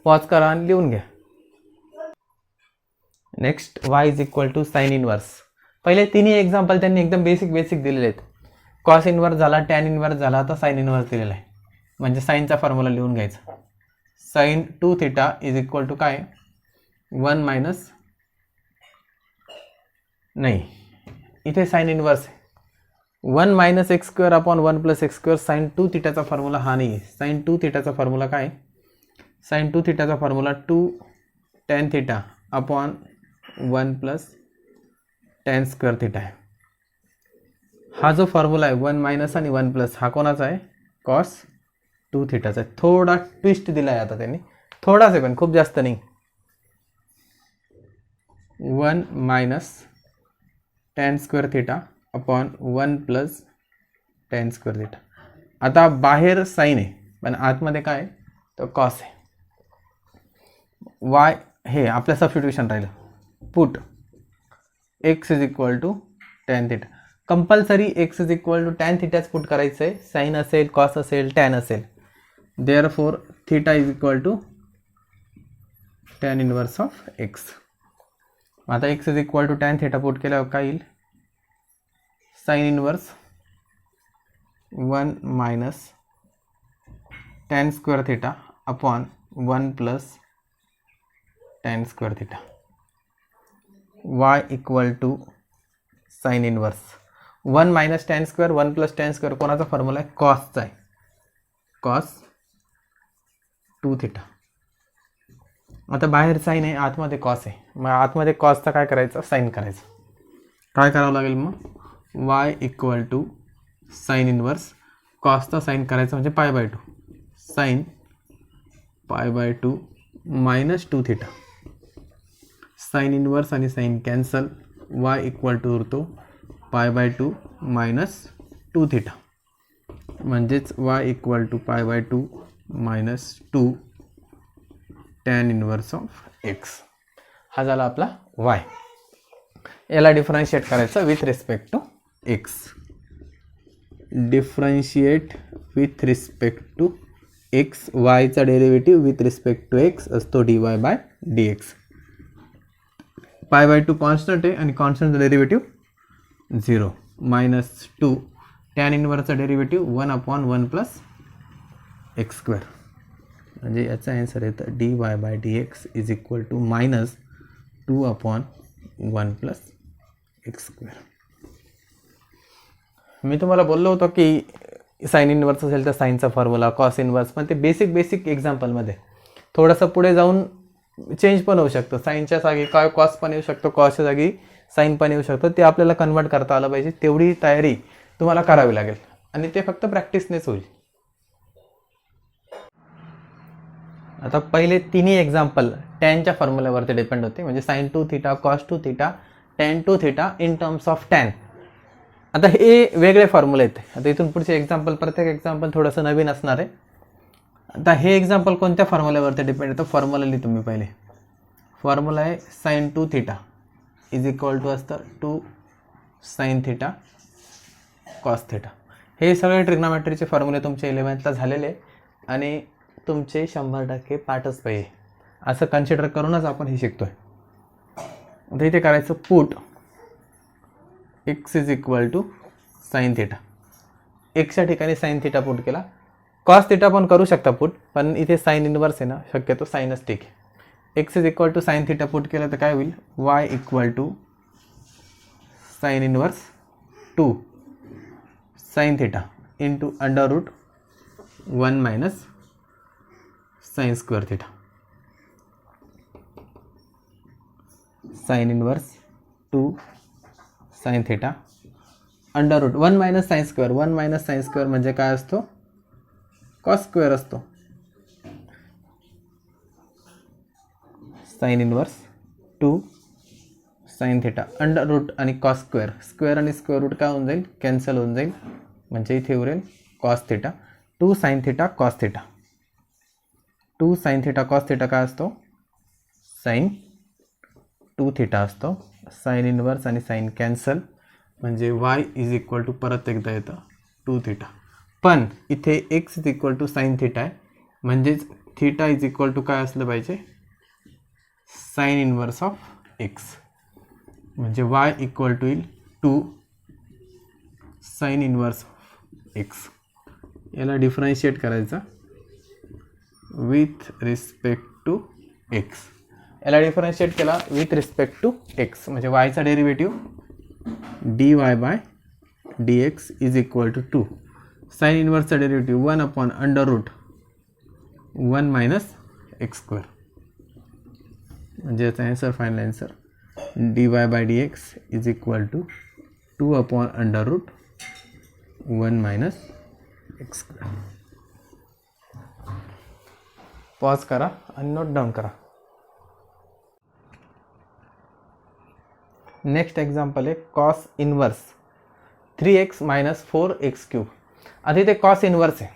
पॉज करा आणि लिहून घ्या. Next y is equal to sine inverse. पहिले तिन्ही एक्झाम्पल त्यांनी एकदम बेसिक दिलेले आहेत. कॉस इनवर्स झाला, टॅन इनवर्स झाला, आता साइन इनवर्स दिलेला आहे. म्हणजे साईनचा फॉर्म्युला लिहून घ्यायचा. Sine 2 theta is equal to काय, 1 मायनस नाही इथे साइन इनवर्स आहे 1 minus x square upon 1 plus x square. Sine 2 थिटाचा फॉर्म्युला हा नाही आहे. साइन 2 थिटाचा फॉर्म्युला काय, साइन 2 थिटाचा formula 2 tan theta upon 1 plus tan square theta आहे. हा जो फॉर्म्युला आहे 1 मायनस आणि 1 प्लस हा कोणाचा आहे, कॉस 2 थिटाचा आहे. थोडा ट्विस्ट दिला आहे आता त्यांनी, थोडाच आहे पण खूप जास्त नाही. 1 minus tan square theta upon 1 plus tan square theta. आता बाहेर साईन आहे पण आतमध्ये काय आहे तर कॉस आहे. वाय हे आपलं सबस्टिट्यूशन राहिलं. Put x is equal to tan theta. Compulsory x is equal to tan थिटाच पुट करायचं आहे. साईन असेल, कॉस असेल, टॅन असेल. Therefore theta is equal to tan inverse of x. आता x is equal to tan theta put केल्यावर काय येईल, sine inverse 1 minus tan square theta upon 1 plus tan square theta. Y equal to sine inverse. 1 minus tan square 1 plus tan square कोणाचा formula आहे? कॉसचा आहे. Cos 2 theta. आता बाहेर sine आहे, आतमध्ये कॉस आहे. मग आतमध्ये कॉसचा काय करायचं? साईन करायचं. काय करावं लागेल मग? y equal to sine inverse कॉसचा साईन करायचं म्हणजे π/2 sine π/2 minus 2 theta. Sine inverse आणि sine cancel. y equal to उरतो π/2 मायनस 2 थिटा. म्हणजेच y equal to π/2 minus 2 tan inverse of x. हा झाला आपला y. याला डिफरन्शिएट करायचं with respect to x. Differentiate with respect to x. yचा derivative with respect to x असतो dy/dx. π/2 constant आहे आणि कॉन्स्टंटचा डेरिव्हेटिव्ह 0 मायनस 2 टॅन इनवर्सचा डेरिव्हेटिव्ह 1/1 प्लस एक्स स्क्वेअर. म्हणजे याचा आन्सर येतं dy/dx is equal to minus 2/1 plus x square. मी तुम्हाला बोललो होतो की साईन इनवर्स असेल तर साईनचा फॉर्म्युला, कॉस इनवर्स, पण ते बेसिक एक्झाम्पलमध्ये. थोडंसं पुढे जाऊन चेंज पण होऊ शकतं. साईनच्या जागी काय कॉस पण येऊ शकतो, कॉसच्या जागी साईन पण येऊ शकतो. ते आपल्याला कन्वर्ट करता आलं पाहिजे. तेवढी तयारी तुम्हाला करावी लागेल आणि ते फक्त प्रॅक्टिसनेच होईल. आता पहिले तिन्ही एक्झाम्पल टॅनच्या फॉर्म्युल्यावरती डिपेंड होते. म्हणजे sine 2 theta, cos 2 theta, tan 2 theta in terms of tan. आता हे वेगळे फॉर्म्युले आहेत. आता इथून पुढचे एक्झाम्पल, प्रत्येक एक्झाम्पल थोडंसं नवीन असणार आहे. आता हे एक्झाम्पल कोणत्या फॉर्म्युल्यावरती डिपेंड येतं? फॉर्म्युला लिहितो मी पहिले. फॉर्म्युला आहे sine 2 theta is equal to असतं 2 साईन थिटा कॉस थिटा. हे सगळे ट्रिग्नोमेट्रीचे फॉर्म्युले तुमचे 11th झालेले आणि तुमचे 100% पाठच पाहिजे असं कन्सिडर करूनच आपण हे शिकतोय. आता इथे करायचं put x is equal to sine theta. एक्सच्या ठिकाणी साईन थिटा पुट केला. कॉस थिटा पण करू शकता पुट, पण इथे साईन इनवर्स आहे ना, शक्यतो साईनच ठीक आहे. X is equal to sine theta put केलं तर काय होईल? y equal to sine inverse 2 sine theta into under root 1 minus sine square theta. Sine inverse 2 sine theta under root 1 minus sine square. 1 minus sine square म्हणजे काय असतो? Cos square असतो. Sine inverse 2 sine theta under root आणि cos square. Square आणि square root काय होऊन जाईल? Cancel होऊन जाईल. म्हणजे इथे उरेल cos theta. 2 sine theta cos theta. 2 sine theta cos theta काय असतो? साईन 2 थिटा असतो. साईन इनवर्स आणि साईन कॅन्सल म्हणजे y इज इक्वल टू परत एकदा येतं 2 थिटा. पण इथे x is equal to sine theta आहे. म्हणजेच थिटा इज इक्वल टू काय असलं पाहिजे? Sine inverse of x. म्हणजे y इक्वल टू येईल 2 साईन इनवर्स ऑफ x. याला डिफरन्शिएट करायचा विथ रिस्पेक्ट टू x. याला डिफरन्शिएट केला विथ रिस्पेक्ट टू x म्हणजे yचा derivative dy/dx is equal to 2 sine इनवर्सचा डेरिव्हेटिव्ह 1/√1 मायनस एक्स स्क्वेअर. म्हणजे याचा answer, final answer dy/dx is equal to 2/√1 minus x square. Pause करा आणि नोट डाऊन करा. नेक्स्ट एक्झाम्पल आहे cos inverse 3x minus 4x³. आता इथे कॉस इनवर्स आहे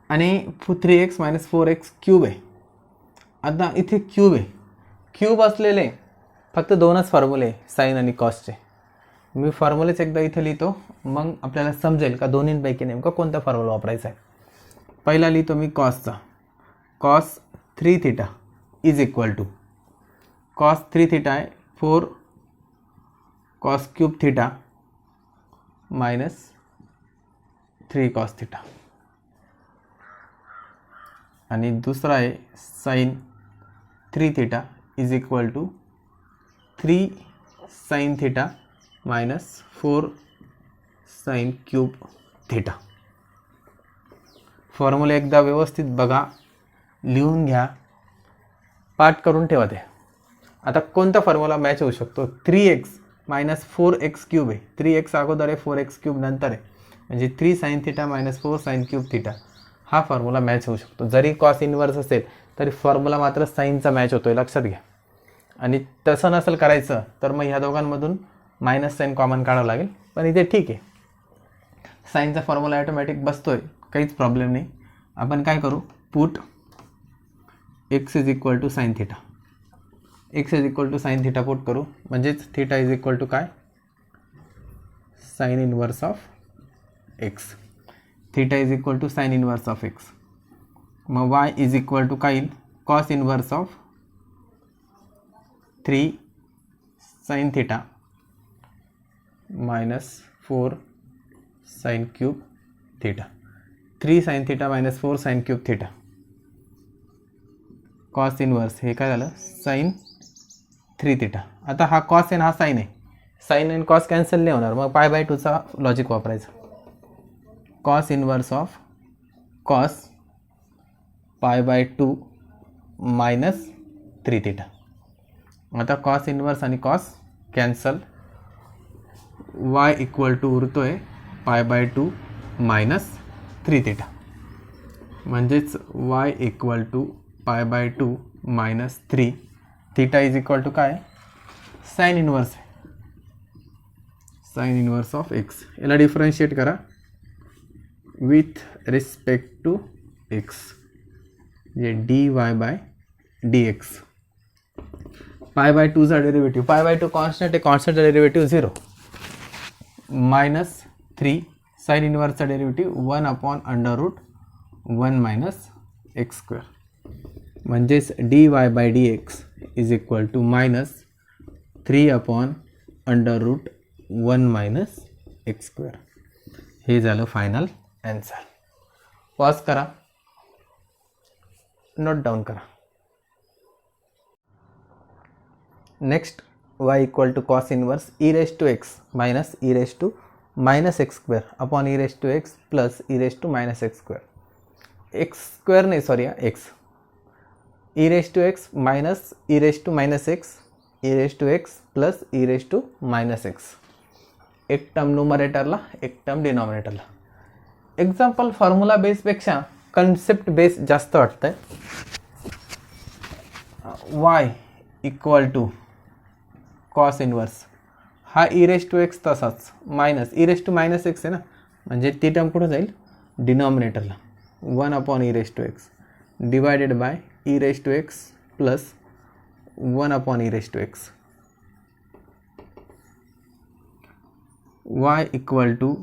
आणि 3x मायनस 4x³ आहे. आता इथे क्यूब आहे. क्यूब असलेले फक्त 2च फॉर्म्युले साईन आणि कॉसचे. मी फॉर्म्युलेच एकदा इथे लिहितो, मग आपल्याला समजेल का दोन्हींपैकी नेमका कोणता फॉर्म्युला वापरायचा आहे. पहिला लिहितो मी कॉसचा. Cos 3 theta is equal to cos 3 theta आहे 4 cos cube theta minus 3 cos theta. आणि दुसरा आहे sine 3 theta is equal to 3 sine theta minus 4 sine cube theta. Formula एकदा व्यवस्थित बघा, लिहून घ्या, पाठ करून ठेवा ते. आता कोणता फॉर्म्युला मॅच होऊ शकतो? 3x मायनस 4x क्यूब आहे. 3x अगोदर आहे, 4x क्यूब नंतर आहे, म्हणजे 3 sine theta minus 4 sine cube theta हा फॉर्म्युला मॅच होऊ शकतो. जरी कॉस इन्व्हर्स असेल तरी फॉर्म्युला मात्र साईनचा मॅच होतोय, लक्षात घ्या. आणि तसं नसेल करायचं तर मग ह्या दोघांमधून मायनस साईन कॉमन काढावं लागेल, पण इथे ठीक आहे, साईनचा फॉर्म्युला ऑटोमॅटिक बसतोय, काहीच प्रॉब्लेम नाही. आपण काय करू, put x is equal to sine theta, x is equal to sine theta put करू, म्हणजेच थिटा इज इक्वल टू काय, sine inverse of x. Theta is equal to sine inverse of x. मग y is equal to काय येईल, cos inverse of 3 sine theta minus 4 sine cube theta. 3 sine theta minus 4 sine cube theta, cos inverse हे काय झालं, sign 3 theta. आता हा cos आहे ना, हा साइन आहे, साइन आणि कॉस कॅन्सल नाही होणार, मग पाय बाय 2चा लॉजिक वापरायचं. Cos inverse of cos pi by 2 minus 3 theta. आता कॉस इनवर्स आणि cos cancel, y equal to उरतोय पाय बाय 2 मायनस 3 थिटा, म्हणजेच y equal to pi by 2 minus 3 theta is equal to काय, sine inverse आहे, sine inverse of x. याला differentiate करा with respect to x, म्हणजे d y by d x. Pi by 2चा derivative, pi by 2 constant आहे, कॉन्स्टंटचा derivative 0, minus 3 sine इनवर्सचा derivative 1 upon under root 1 minus x square, म्हणजेच d y by d x is equal to minus 3 upon under root 1 minus x square. हे झालं final answer. Pause करा, note down करा. Next y equal to cos inverse e raise to x minus e raise to minus x square upon e raise to x plus e raise to minus x square. X square नाही, sorry, x. E raise to x minus e raise to minus x, e raise to x plus e raise to minus x. एक term न्यूमरेटरला, एक term डिनॉमिनेटरला. Example formula बेसपेक्षा concept base जास्त वाटतं आहे. y equal to cos inverse, हा e raise to x तसाच minus e raise to minus x आहे ना, म्हणजे ती टर्म कुठं जाईल, डिनॉमिनेटरला. 1 upon e raise to x divided by e raise to x plus 1 upon e raise to x. y equal to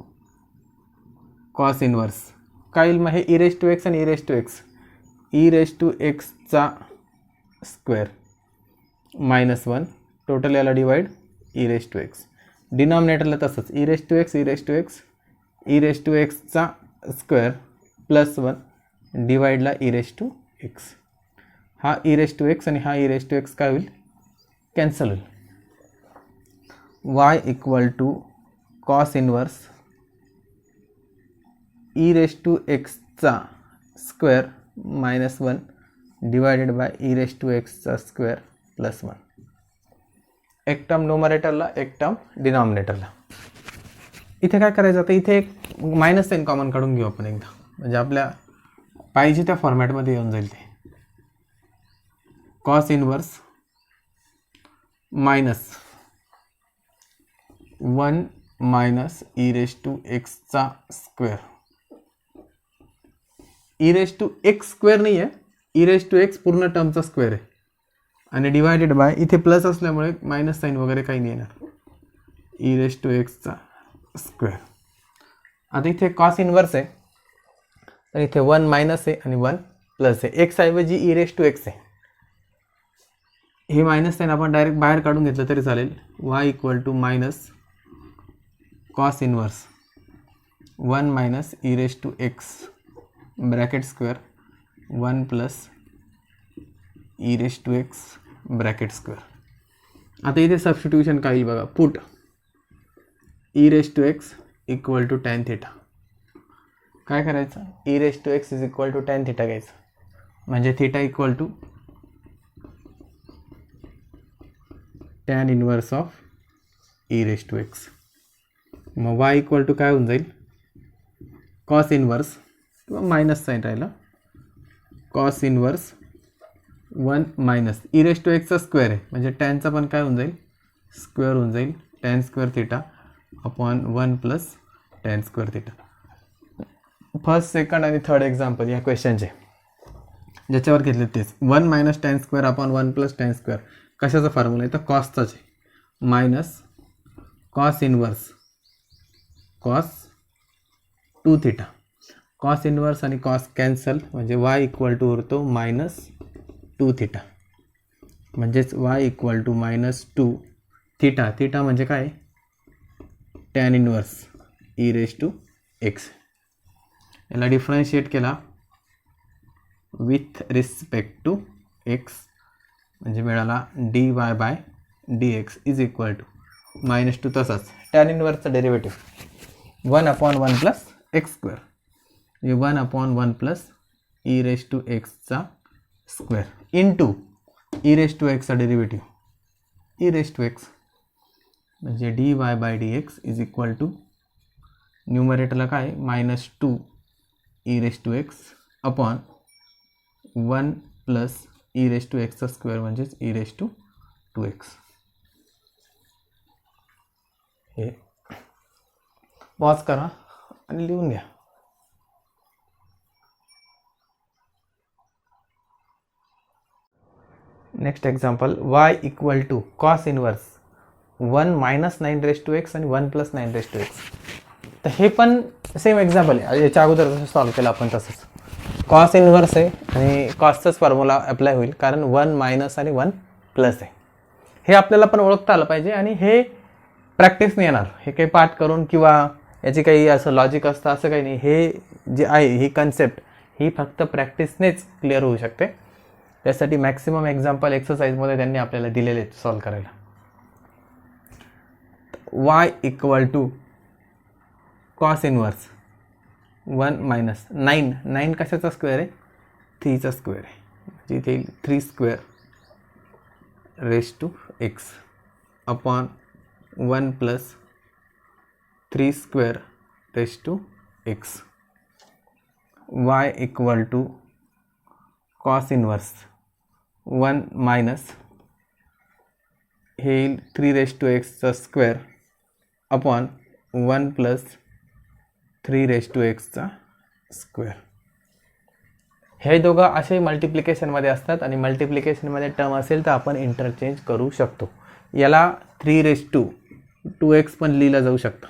cos inverse काय येईल, मग हे ई रेस टू एक्स आणि e raise to x, e raise to एक्सचा square minus 1, total याला divide e raise to x. डिनॉमिनेटरला तसंच e raise to x, e raise to x, e raise to एक्सचा square plus 1 डिवाइडला E raise to x. हा e raise to x आणि हा e raise to x काय होईल, cancel होईल. y equal to cos inverse e raise to एक्सचा square minus 1 divided by e raise to एक्सचा square plus 1. एक term न्यूमरेटरला, एक टर्म डिनॉमिनेटरला. इथे काय करायचं, आता इथे एक मायनस साइन कॉमन काढून घेऊ आपण एकदा, म्हणजे आपल्या पाहिजे त्या फॉर्मॅटमध्ये येऊन जाईल ते. Cos inverse minus 1 minus e raise to एक्सचा square. E raise to x square नाही आहे, ई रेस टू एक्स पूर्ण टर्मचा स्क्वेअर आहे, आणि डिवायडेड बाय इथे प्लस असल्यामुळे मायनस साईन वगैरे काही नाही येणार, ई रेस टू एक्सचा स्क्वेअर. आता इथे कॉस इनवर्स आहे, तर इथे 1 मायनस आहे आणि 1 प्लस आहे. एक्स ऐवजी ई रेस टू एक्स आहे, हे मायनस साईन आपण डायरेक्ट बाहेर काढून घेतलं तरी चालेल. y equal to minus cos inverse 1 minus e raise to x bracket square 1 plus e raise to x bracket square. आता इथे सबस्टिट्यूशन काय येईल बघा, put e raise to x equal to tan theta. काय करायचं, e raise to x is equal to tan theta घ्यायचं, म्हणजे theta equal to tan inverse of e raise to x. मग वाय इक्वल टू काय होऊन जाईल, cos inverse किंवा minus sine राहिला, cos inverse 1 minus e raise to एक्सचा square आहे, म्हणजे टॅनचा पण काय होऊन जाईल, स्क्वेअर होऊन जाईल, tan square theta upon 1 plus tan square theta. First, second आणि थर्ड एक्झाम्पल या क्वेश्चनचे ज्याच्यावर घेतले तेच 1 minus tan square upon 1 plus tan square. कशाचा फॉर्म्युला आहे तर कॉसचाच आहे, minus cos inverse cos 2 theta. Cos inverse आणि कॉस कॅन्सल, म्हणजे वाय इक्वल टू उरतो मायनस 2 थिटा, म्हणजेच y equal to minus 2 theta. Theta म्हणजे काय, tan inverse e raise to x. याला डिफरन्शिएट केला विथ रिस्पेक्ट टू एक्स, म्हणजे मिळाला d y by d x is equal to minus 2. तसाच tan इनवर्सचा derivative 1 upon 1 plus x square, म्हणजे 1 upon 1 plus e raise to एक्सचा square into e raise to एक्सचा derivative e raise to x, म्हणजे d y by d x is equal to न्यूमरेटरला काय minus 2 e raise to x upon 1 plus e raise to एक्सचा square, म्हणजेच e raise to 2x. हे pause करा आणि लिहून घ्या. Next example, y equal to cos inverse 1 minus 9 raise to x आणि 1 प्लस 9 रेस टू एक्स. तर हे पण सेम एक्झाम्पल आहे, याच्या अगोदर जसं सॉल्व्ह केलं आपण तसंच. कॉस इनवर्स आहे आणि कॉसचाच फॉर्म्युला अप्लाय होईल, कारण 1 मायनस आणि 1 प्लस आहे. हे आपल्याला पण ओळखता आलं पाहिजे, आणि हे प्रॅक्टिसने येणार. हे काही पाठ करून किंवा याची काही असं लॉजिक असतं असं काही नाही. हे जे आहे ही कन्सेप्ट ही फक्त प्रॅक्टिसनेच क्लिअर होऊ शकते. त्यासाठी मॅक्सिमम एक्झाम्पल एक्सरसाइजमध्ये त्यांनी आपल्याला दिलेले आहेत सॉल्व करायला. Y equal to cos inverse 1 minus 9 कशाचा स्क्वेअर आहे, 3चा स्क्वेअर आहे, म्हणजे इथे 3 square raise to x upon 1 plus 3 square raise to x. Y equal to cos inverse 1 minus हे येईल 3 रेस टू एक्सचा square upon 1 plus 3 raise to एक्सचा square. हे दोघं असे मल्टिप्लिकेशनमध्ये असतात, आणि मल्टिप्लिकेशनमध्ये टर्म असेल तर आपण इंटरचेंज करू शकतो. याला 3 रेस टू 2x पण लिहिलं जाऊ शकतं.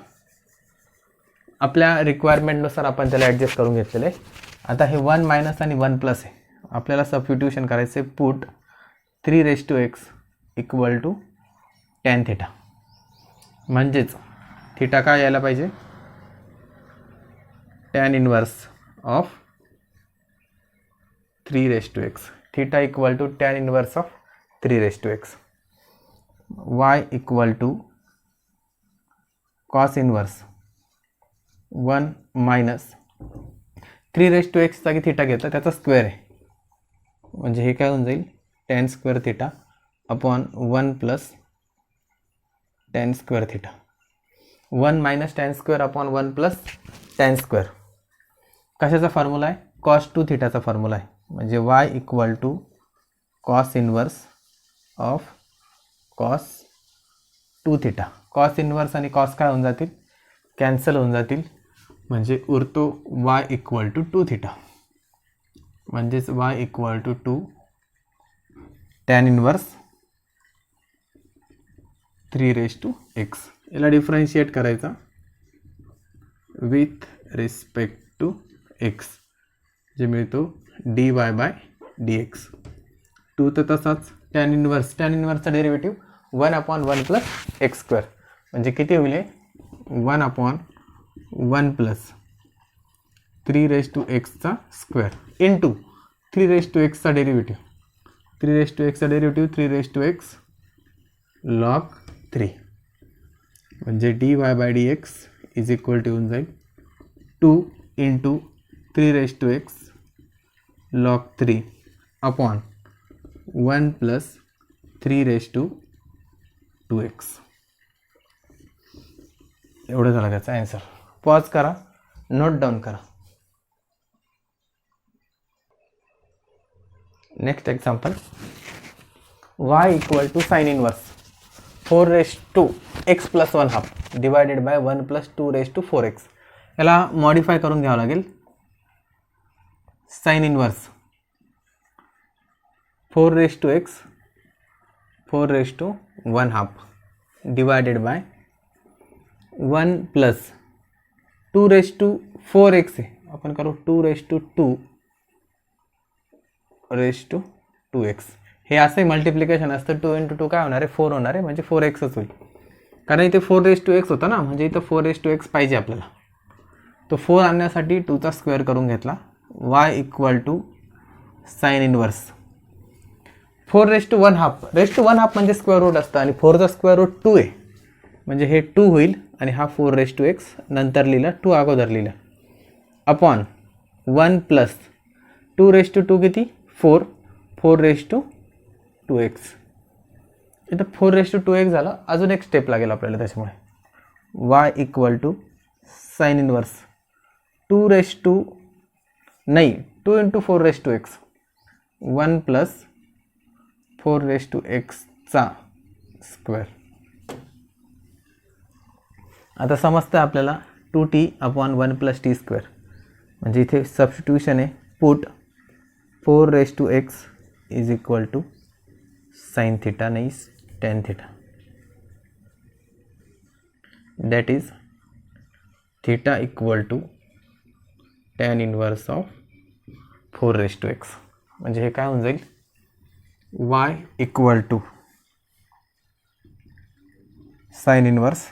आपल्या रिक्वायरमेंटनुसार आपण त्याला ॲडजस्ट करून घेतलेलं आहे. आता हे 1 मायनस आणि 1 प्लस आहे, आपल्याला सबस्टिट्यूशन करायचं आहे. Put 3 raise to x equal to tan theta, म्हणजेच थिटा काय यायला पाहिजे, tan inverse of 3 raise to x. Theta equal to tan inverse of 3 raise to x. Y equal to cos inverse 1 minus 3 raise to x जागी theta घेतला त्याचा square आहे, म्हणजे हे काय होऊन जाईल tan square theta upon 1 plus tan square theta. 1 minus tan square upon 1 plus tan square कशाचा फॉर्म्युला आहे, कॉस 2 थिटाचा फॉर्म्युला आहे, म्हणजे y equal to cos inverse of cos 2 theta. Cos inverse आणि कॉस काय होऊन जातील, कॅन्सल होऊन जातील, म्हणजे उरतो वाय इक्वल टू 2 थिटा, म्हणजेच y equal to 2 tan inverse 3 raise to x. याला डिफरन्शिएट करायचा विथ रिस्पेक्ट टू एक्स, जे मिळतो d y by d x. 2 तर तसाच, टॅन इनवर्सचा derivative 1 upon 1 plus x square, म्हणजे किती होईल 1 अपॉन 1 प्लस 3 रेस टू एक्सचा स्क्वेअर इंटू 3 रेस टू एक्सचा डेरिव्हेटिव्ह. 3 रेस टू एक्सचा derivative 3 raise to x log 3 म्हणजे dy by dx is equal to येऊन जाईल 2 इंटू 3 log 3 अपॉन 1 प्लस 3 एवढं झालं त्याचा आन्सर. पॉज करा, नोट डाऊन करा. Next example, y equal to sine inverse 4x plus 1/2 divided by 1 plus 2 4x. याला modify करून घ्यावं लागेल. Sine inverse 4x 4 divided by 1 plus 2 आहे, आपण करू 2 हे असं मल्टिप्लिकेशन असतं. 2 × 2 काय होणार आहे, 4 होणार आहे, म्हणजे 4xच होईल. कारण इथे 4x होता ना, म्हणजे इथं 4x पाहिजे आपल्याला. तो 4 आणण्यासाठी 2चा स्क्वेअर करून घेतला. y equal to sine inverse 4 म्हणजे स्क्वेअर रूट असतं आणि 4चा स्क्वेअर रूट 2 आहे, म्हणजे हे 2 होईल आणि हा 4x नंतर लिहिलं, 2 अगोदर लिहिलं, अपॉन 1 प्लस 2 किती 4 इथं 4 झालं. अजून एक स्टेप लागेल आपल्याला, त्याच्यामुळे y equal to sine inverse 2 into 4 1 plus 4चा स्क्वेअर. आता समजतं आपल्याला 2t upon 1 plus t square, म्हणजे इथे सबस्टिट्यूशन आहे. Put 4x is equal to sine theta नाही tan theta, that is theta equal to tan inverse of 4x. म्हणजे हे काय होऊन जाईल, y equal to sine inverse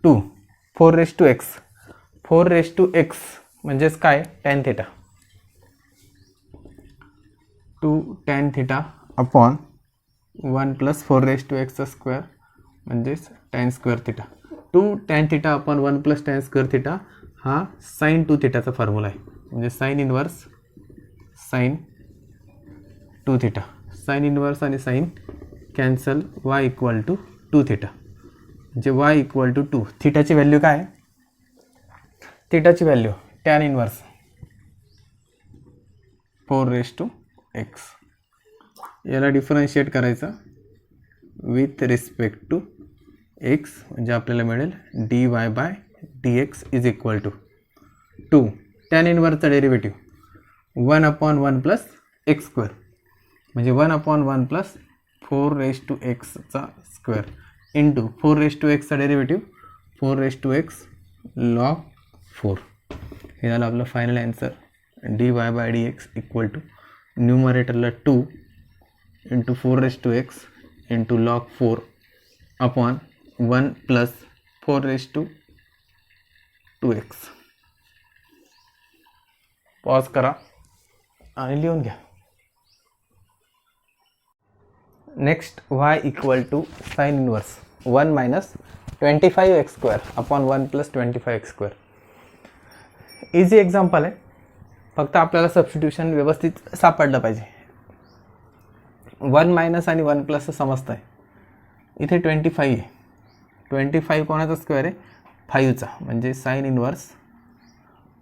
2 4x म्हणजेच काय, tan theta 2 tan theta upon 1 plus 4x square म्हणजेच tan square theta. 2 tan theta upon 1 plus tan square theta हा sine 2 थिटाचा फॉर्म्युला आहे. म्हणजे sine inverse sine 2 theta, sine inverse आणि sine cancel, y equal to 2 theta, म्हणजे y equal to 2. थिटाची value काय आहे, थिटाची व्हॅल्यू टॅन इनवर्स 4x. याला डिफरन्शिएट करायचं विथ रिस्पेक्ट टू x, म्हणजे आपल्याला मिळेल dy by dx is equal to 2 tan इनवर्सचा derivative 1 upon 1 plus x square, म्हणजे 1 अपॉन 1 प्लस 4xचा स्क्वेअर इंटू 4xचा डेरिव्हेटिव्ह 4x log 4. हे झालं आपलं final answer. dy by dx equal to न्यूमरेटरला 2 into 4x into log 4 upon 1 plus 4x. Pause करा आणि लिहून घ्या. Next y equal to sine inverse 1 minus 25x square upon 1 plus 25x square. Easy example आहे, फक्त आपल्याला सबस्टिट्यूशन व्यवस्थित सापडलं पाहिजे. 1 मायनस आणि 1 प्लस समजतं आहे. इथे 25 आहे, 25 कोणाचा स्क्वेअर आहे, 5चा, म्हणजे sine inverse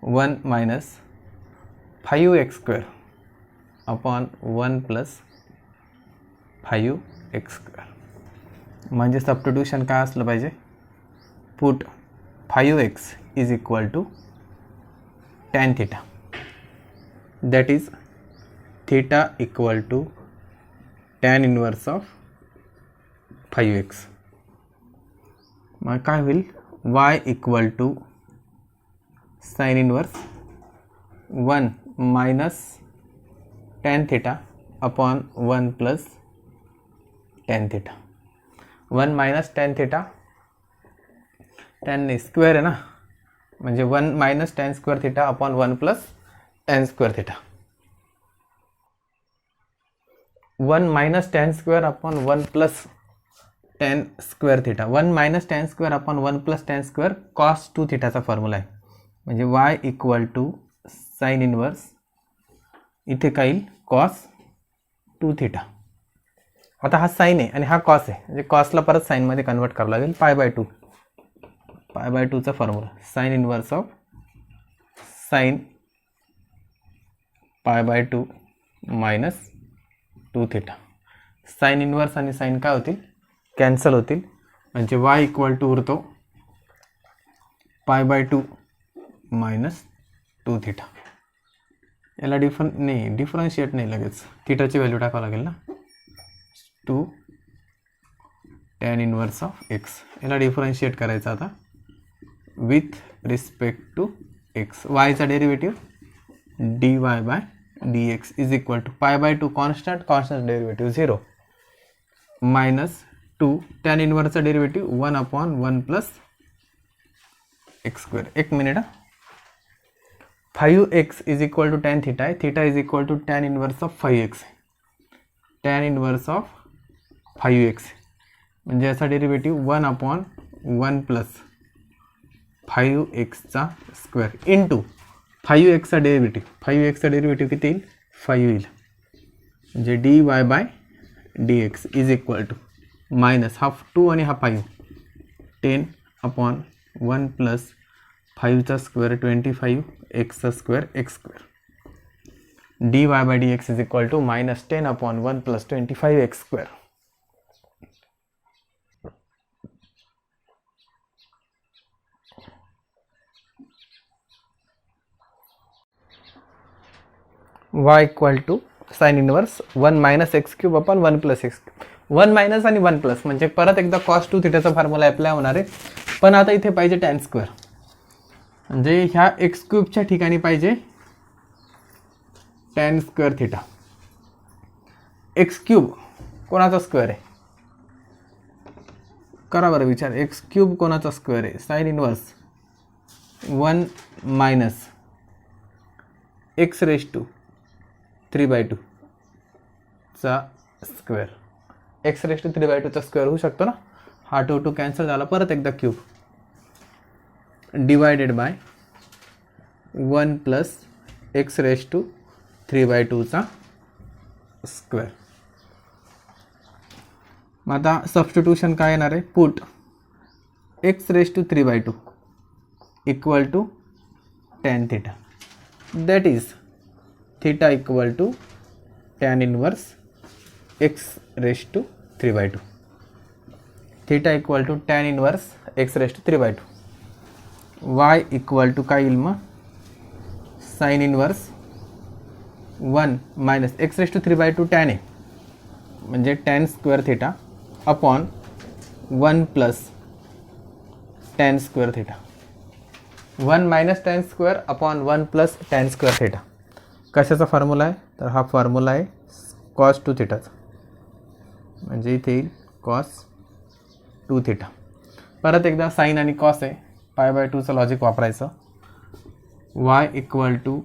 1 minus 5x square upon 1 plus 5x square. म्हणजे सबस्टिट्यूशन काय असलं पाहिजे, put 5x is equal to tan theta, that is theta equal to tan inverse of 5x. मग काय होईल, y equal to sine inverse 1 minus tan theta upon 1 plus tan theta. 1 minus tan theta, tan नाही square आहे ना, म्हणजे 1 minus tan square theta upon 1 plus tan square theta. 1 minus tan square upon 1 plus tan square theta. 1 minus tan square upon 1 plus tan square cos 2 थिटाचा formula आहे. म्हणजे y equal to sine inverse, इथे काय येईल cos 2 theta. आता हा sine आहे आणि हा कॉस आहे, म्हणजे कॉसला परत साईनमध्ये कन्वर्ट करावं लागेल. π/2, π/2चा formula sine inverse of sine π/2 minus 2 theta. Sine inverse आणि साईन काय होतील, कॅन्सल होतील. म्हणजे y इक्वल टू उरतो π/2 मायनस 2 थिटा. याला डिफरन्शिएट नाही, लगेच थिटाची व्हॅल्यू टाकावं लागेल ना. 2 टॅन इनवर्स ऑफ एक्स. याला डिफरन्शिएट करायचं आता विथ रिस्पेक्ट टू एक्स. वायचा derivative dy/dx is equal to π/2 constant derivative 0 minus 2 tan इनवर्सचा डेरिव्हेटिव्ह 1/1 प्लस एक्स स्क्वेअर. एक minute. 5x is equal to tan theta आहे. Theta is equal to tan inverse of 5x. Tan inverse of 5x म्हणजे याचा derivative 1/1 plus 5xचा square into 5xचा derivative. 5xचा derivative किती येईल, 5 येईल. म्हणजे dy/dx is equal to minus half 2 आणि हा 5 10/1 प्लस 5चा स्क्वेअर 25 एक्सचा square x square. dy/dx is equal to minus 10/1 plus 25 x square. y equal to sine inverse 1 minus x cube upon 1 plus x cube. 1 minus आणि 1 plus म्हणजे परत एकदा cos 2 थिटाचा formula apply होणार आहे. पण आता इथे पाहिजे टॅन स्क्वेअर, म्हणजे ह्या एक्स क्यूबच्या ठिकाणी पाहिजे tan square theta. X cube कोणाचा स्क्वेअर आहे, करा बरं विचार. एक्स क्यूब कोणाचा स्क्वेअर आहे, sine inverse 1 minus x raise to 3/2 चा स्क्वेअर. एक्स रेज टू 3/2 चा स्क्वेअर होऊ शकतो ना. हा 2 कॅन्सल झाला. परत एकदा cube divided by 1 plus x raise to 3/2 चा स्क्वेअर. मग आता सबस्टिट्यूशन काय येणार आहे, put x raise to 3/2 equal to tan theta. That is theta equal to tan inverse x raise to 3/2. Theta equal to tan inverse x raise to 3/2. Y equal to काय येईल मग, sine inverse 1 minus x raise to 3/2 tan आहे, म्हणजे tan square theta upon 1 plus tan square theta. 1 minus tan square upon 1 plus tan square theta. कशाचा formula आहे, तर हा formula आहे कॉस 2 थिटाचा. म्हणजे इथे येईल कॉस 2 थिटा. परत एकदा साईन आणि कॉस आहे, π/2चं लॉजिक वापरायचं. y equal to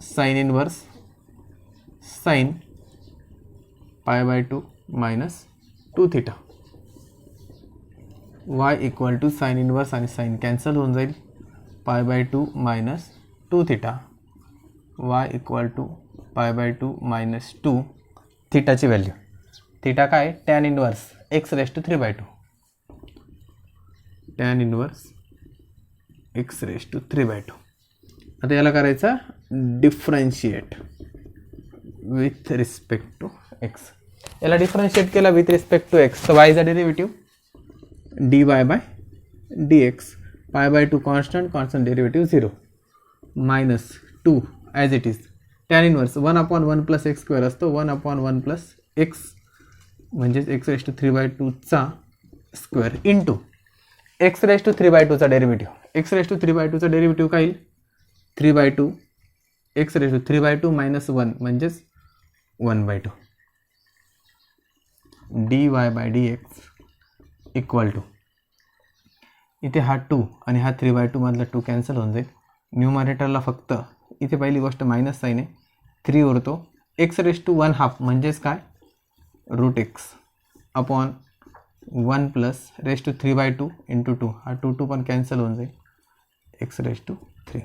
sine inverse sine π/2 minus 2 theta. y equal to sine inverse आणि साइन कॅन्सल होऊन जाईल, π/2 minus 2 theta. y equal to π/2 minus 2 थिटाची व्हॅल्यू. थिटा काय, tan inverse x raise to 3/2. Tan inverse x raise to 3/2. आता याला करायचं differentiate with respect to x. याला differentiate केला विथ रिस्पेक्ट टू एक्स, तर वायचा derivative dy/dx. π/2 constant derivative 0 minus 2 as it is. Tan inverse 1/1 plus x square असतो, 1/1 plus x म्हणजेच x raise to 3/2 चा square into x raise to 3/2 चा derivative. X raise to 3/2 चा derivative काय येईल, 3/2 x raise to 3/2 minus 1 म्हणजेच 1/2. dy/dx equal to इथे हा 2 आणि हा 3/2 मधला 2 कॅन्सल होऊन जाईल. न्यूमरेटरला फक्त इथे पहिली गोष्ट मायनस साईन आहे, 3 उरतो. एक्स रेज टू 1/2 म्हणजेच काय root x upon 1 plus raise to 3/2 into 2, हा 2 पण कॅन्सल होऊन जाईल, x raise to 3.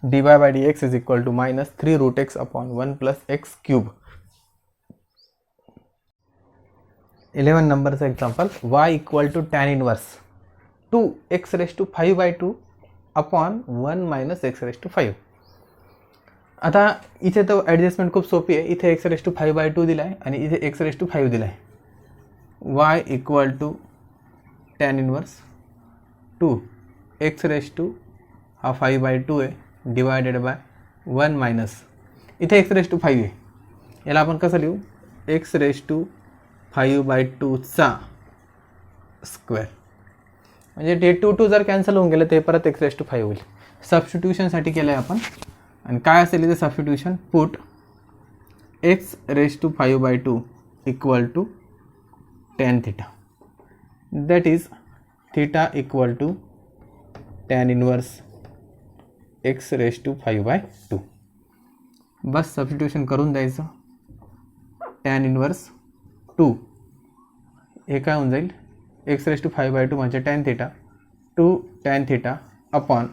dy by dx is equal to minus 3 root x upon 1 plus x cube. 11 नंबरचं example, y equal to tan inverse 2x raise to 5/2 upon 1 minus x raise to 5. आता इथे तर adjustment खूप सोपी आहे. इथे x raise to 5/2 दिला आहे आणि इथे एक्स रेस टू 5 दिला आहे. y equal to tan inverse 2x raise to हा 5/2 आहे डिवायडेड बाय 1 मायनस इथे एक्स रेस टू 5 आहे. याला आपण कसं लिहू, एक्स रेस टू 5/2 चा स्क्वेअर. म्हणजे ते 2 जर कॅन्सल होऊन गेलं ते परत एक्स रेस टू 5 होईल. सबस्टिट्यूशनसाठी केलं आहे आपण. आणि काय असेल इथे substitution, put x raise to 5/2 equal to tan theta, that is theta equal to tan inverse x raise to 5/2. बस सबस्टिट्यूशन करून द्यायचं. टॅन इनवर्स 2 हे काय होऊन जाईल, एक्स रेस टू 5/2 म्हणजे tan theta, 2 tan theta upon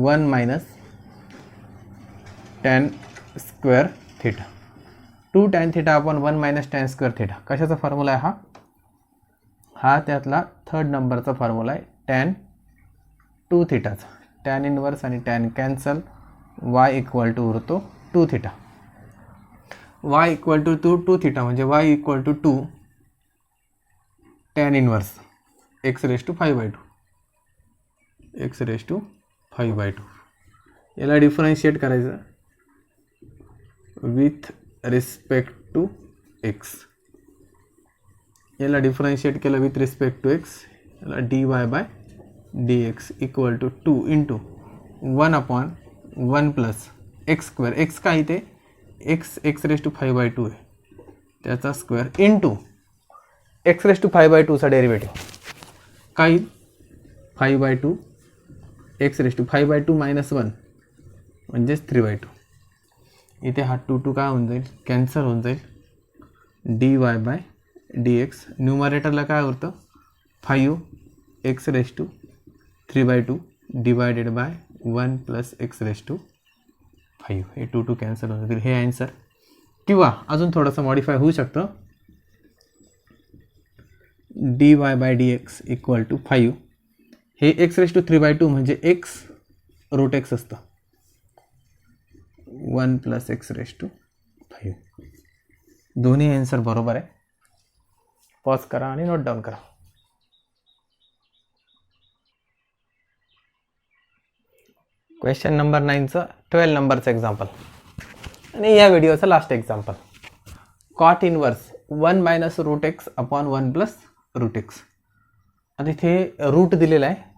1 minus tan square theta. 2 tan theta upon 1 minus tan square theta. कशाचा formula आहे हा त्यातला 3rd नंबरचा फॉर्म्युला आहे, टॅन 2 थिटाचा. टॅन इनवर्स आणि tan cancel, y equal to उरतो 2 theta. y equal to 2 theta म्हणजे y equal to 2 tan inverse x raise to 5/2, x raise to 5/2. याला डिफरन्शिएट करायचं विथ रिस्पेक्ट टू एक्स. याला differentiate केलं with respect to x, याला dy by dx equal to 2 into 1 upon 1 plus x square. X काय इथे x raise to 5/2 आहे त्याचा square into x raise to 5/2चा डेरिव्हेटिव्ह काय 5/2 एक्स रेस टू 5/2 मायनस 1 म्हणजेच 3/2. इथे हा 2 काय होऊन जाईल, कॅन्सल होऊन जाईल. dy बाय dx न्यूमरेटरला काय होतं 5 x raise to 3/2 divided by 1 plus x raise to 5. हे 2 कॅन्सल होऊन जाईल. हे आन्सर. किंवा अजून थोडंसं मॉडिफाय होऊ शकतं, dy by dx equal to 5 हे एक्स रेस टू 3/2 म्हणजे एक्स रूट एक्स असतं, 1 प्लस एक्स रेस टू 5. दोन्ही आन्सर बरोबर आहे. पॉज करा आणि नोट डाऊन करा. क्वेश्चन नंबर 9चं 12 नंबरचं एक्झाम्पल आणि या व्हिडिओचं last example. Cot inverse 1 minus root x upon 1 plus root x. आता इथे रूट दिलेला आहे,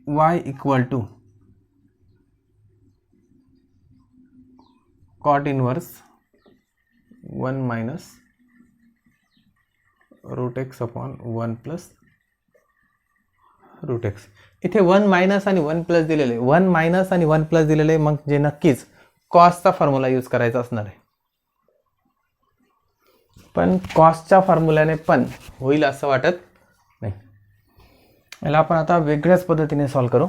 y equal to cot inverse 1 minus root x upon 1 plus root x. इथे 1 मायनस आणि 1 प्लस दिलेले, 1 मायनस आणि 1 प्लस दिलेले, मग जे नक्कीच कॉसचा फॉर्म्युला यूज करायचा असणार आहे. पण कॉसच्या फॉर्म्युल्याने पण होईल असं वाटत नाही. याला आपण आता वेगळ्याच पद्धतीने सॉल्व करू.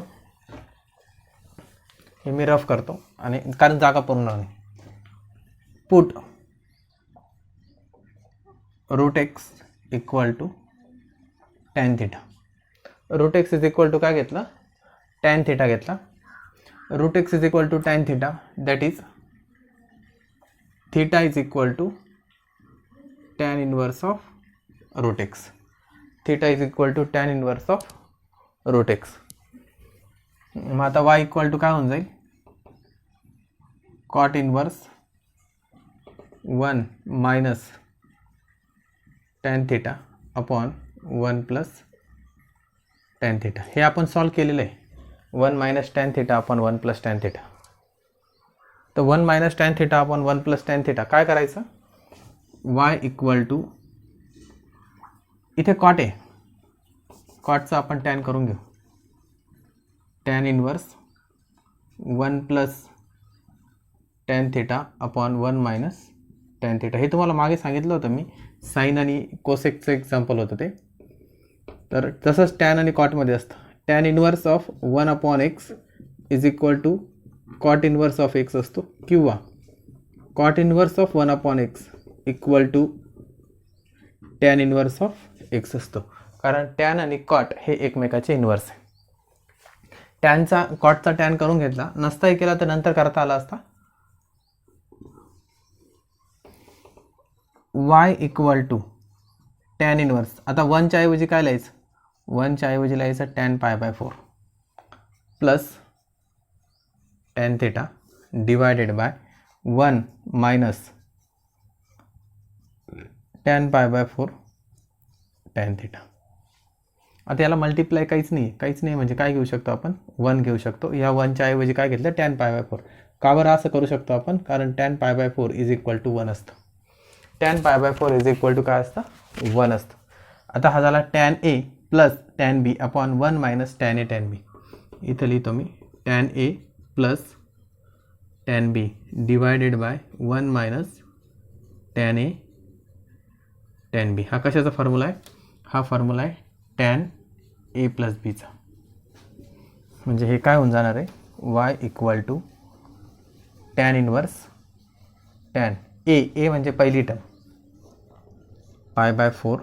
हे मी रफ करतो आणि कारण जागा पूर्ण नाही. Put root x equal to tan theta. Root x is equal to काय घेतला, टॅन थिटा घेतला. Root x is equal to tan theta, that is theta is equal to tan inverse of root x. Theta is equal to tan inverse of root x. मग आता y equal to काय होऊन जाईल, cot inverse 1 minus tan theta upon 1 plus tan theta. हे आपण solve केलेलं आहे. 1 minus tan theta upon 1 plus tan theta. तर 1 minus tan theta upon 1 plus tan theta काय करायचं, y इक्वल टू इथे कॉट आहे, कॉटचं आपण टॅन करून घेऊ. Tan inverse 1 plus tan theta upon 1 minus tan theta. हे तुम्हाला मागे सांगितलं होतं मी, साईन आणि कोसेकचं एक्झाम्पल होतं ते. तर तसंच टॅन आणि कॉटमध्ये असतं. Tan inverse of 1 upon x is equal to cot inverse of x असतो, किंवा cot inverse of 1 upon x equal to tan inverse of x असतो. कारण टॅन आणि कॉट हे एकमेकाचे इनवर्स आहे. टॅनचा कॉटचा टॅन करून घेतला नसताही केला तर नंतर करता आला असता. y equal to tan inverse. आता 1च्या ऐवजी काय लिहायचं, 1च्या ऐवजी लिहायचं tan pi by 4 plus tan theta divided by 1 minus tan pi by 4 tan theta. आता याला मल्टिप्लाय काहीच नाही म्हणजे काय घेऊ शकतो आपण, 1 घेऊ शकतो. या 1च्या ऐवजी काय घेतलं, टॅन पाय बाय 4. का बरं असं करू शकतो आपण, कारण tan pi by 4 is equal to 1 असतं. Tan pi by 4 is equal to काय असतं, 1 असतं. आता हा झाला tan A plus tan B upon 1 minus tan A tan B. इथं लिहितो मी tan A plus tan B divided by 1 minus tan A tan B. हा कशाचा फॉर्म्युला आहे, हा फॉर्म्युला आहे टॅन ए प्लस बीचा. म्हणजे हे काय होऊन जाणार आहे, y equal to tan inverse tan A म्हणजे पहिली टर्म पाय बाय 4,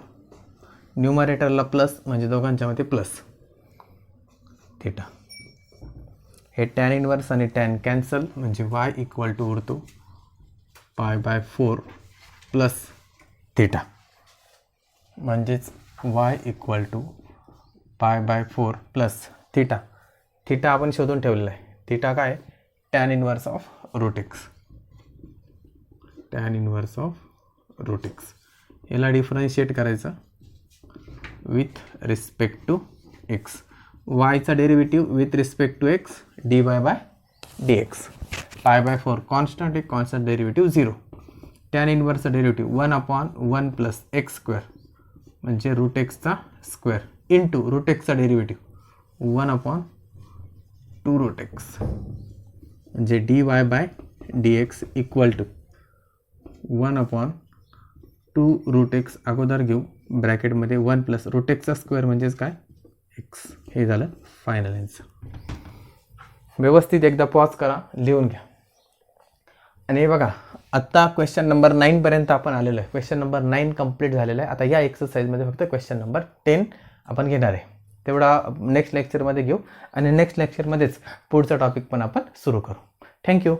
न्यूमरेटरला प्लस म्हणजे दोघांच्या मध्ये प्लस थिटा. हे टॅन इनवर्स आणि टॅन कॅन्सल म्हणजे वाय इक्वल टू उरतो पाय बाय 4 प्लस थिटा. म्हणजेच y equal to pi by 4 plus theta. Theta आपण शोधून ठेवलेला आहे. थिटा काय, tan inverse of root x. Tan inverse of root x. याला डिफरन्शिएट करायचा विथ रिस्पेक्ट टू एक्स. वायचा derivative with respect to x d y by d x. Pi by 4 constant, एक constant derivative 0. Tan इनवर्सचा derivative 1 upon 1 plus x square म्हणजे root एक्सचा square into root एक्सचा derivative 1 upon 2 root x म्हणजे d y by d x equal to 1 upon 2 root x. अगोदर घेऊ ब्रॅकेटमध्ये 1 plus root एक्सचा स्क्वेअर म्हणजेच काय, एक्स. हे झालं फायनल आन्सर. व्यवस्थित एकदा पॉज करा, लिहून घ्या. आणि हे बघा, आत्ता क्वेश्चन नंबर 9पर्यंत आपण आलेलो आहे. क्वेश्चन नंबर 9 कंप्लीट झालेला आहे. आता या एक्सरसाइजमध्ये फक्त क्वेश्चन नंबर 10 आपण घेणार आहे. तेवढा नेक्स्ट लेक्चरमध्ये घेऊ आणि नेक्स्ट लेक्चरमध्येच पुढचा टॉपिक पण आपण सुरू करू. थँक्यू.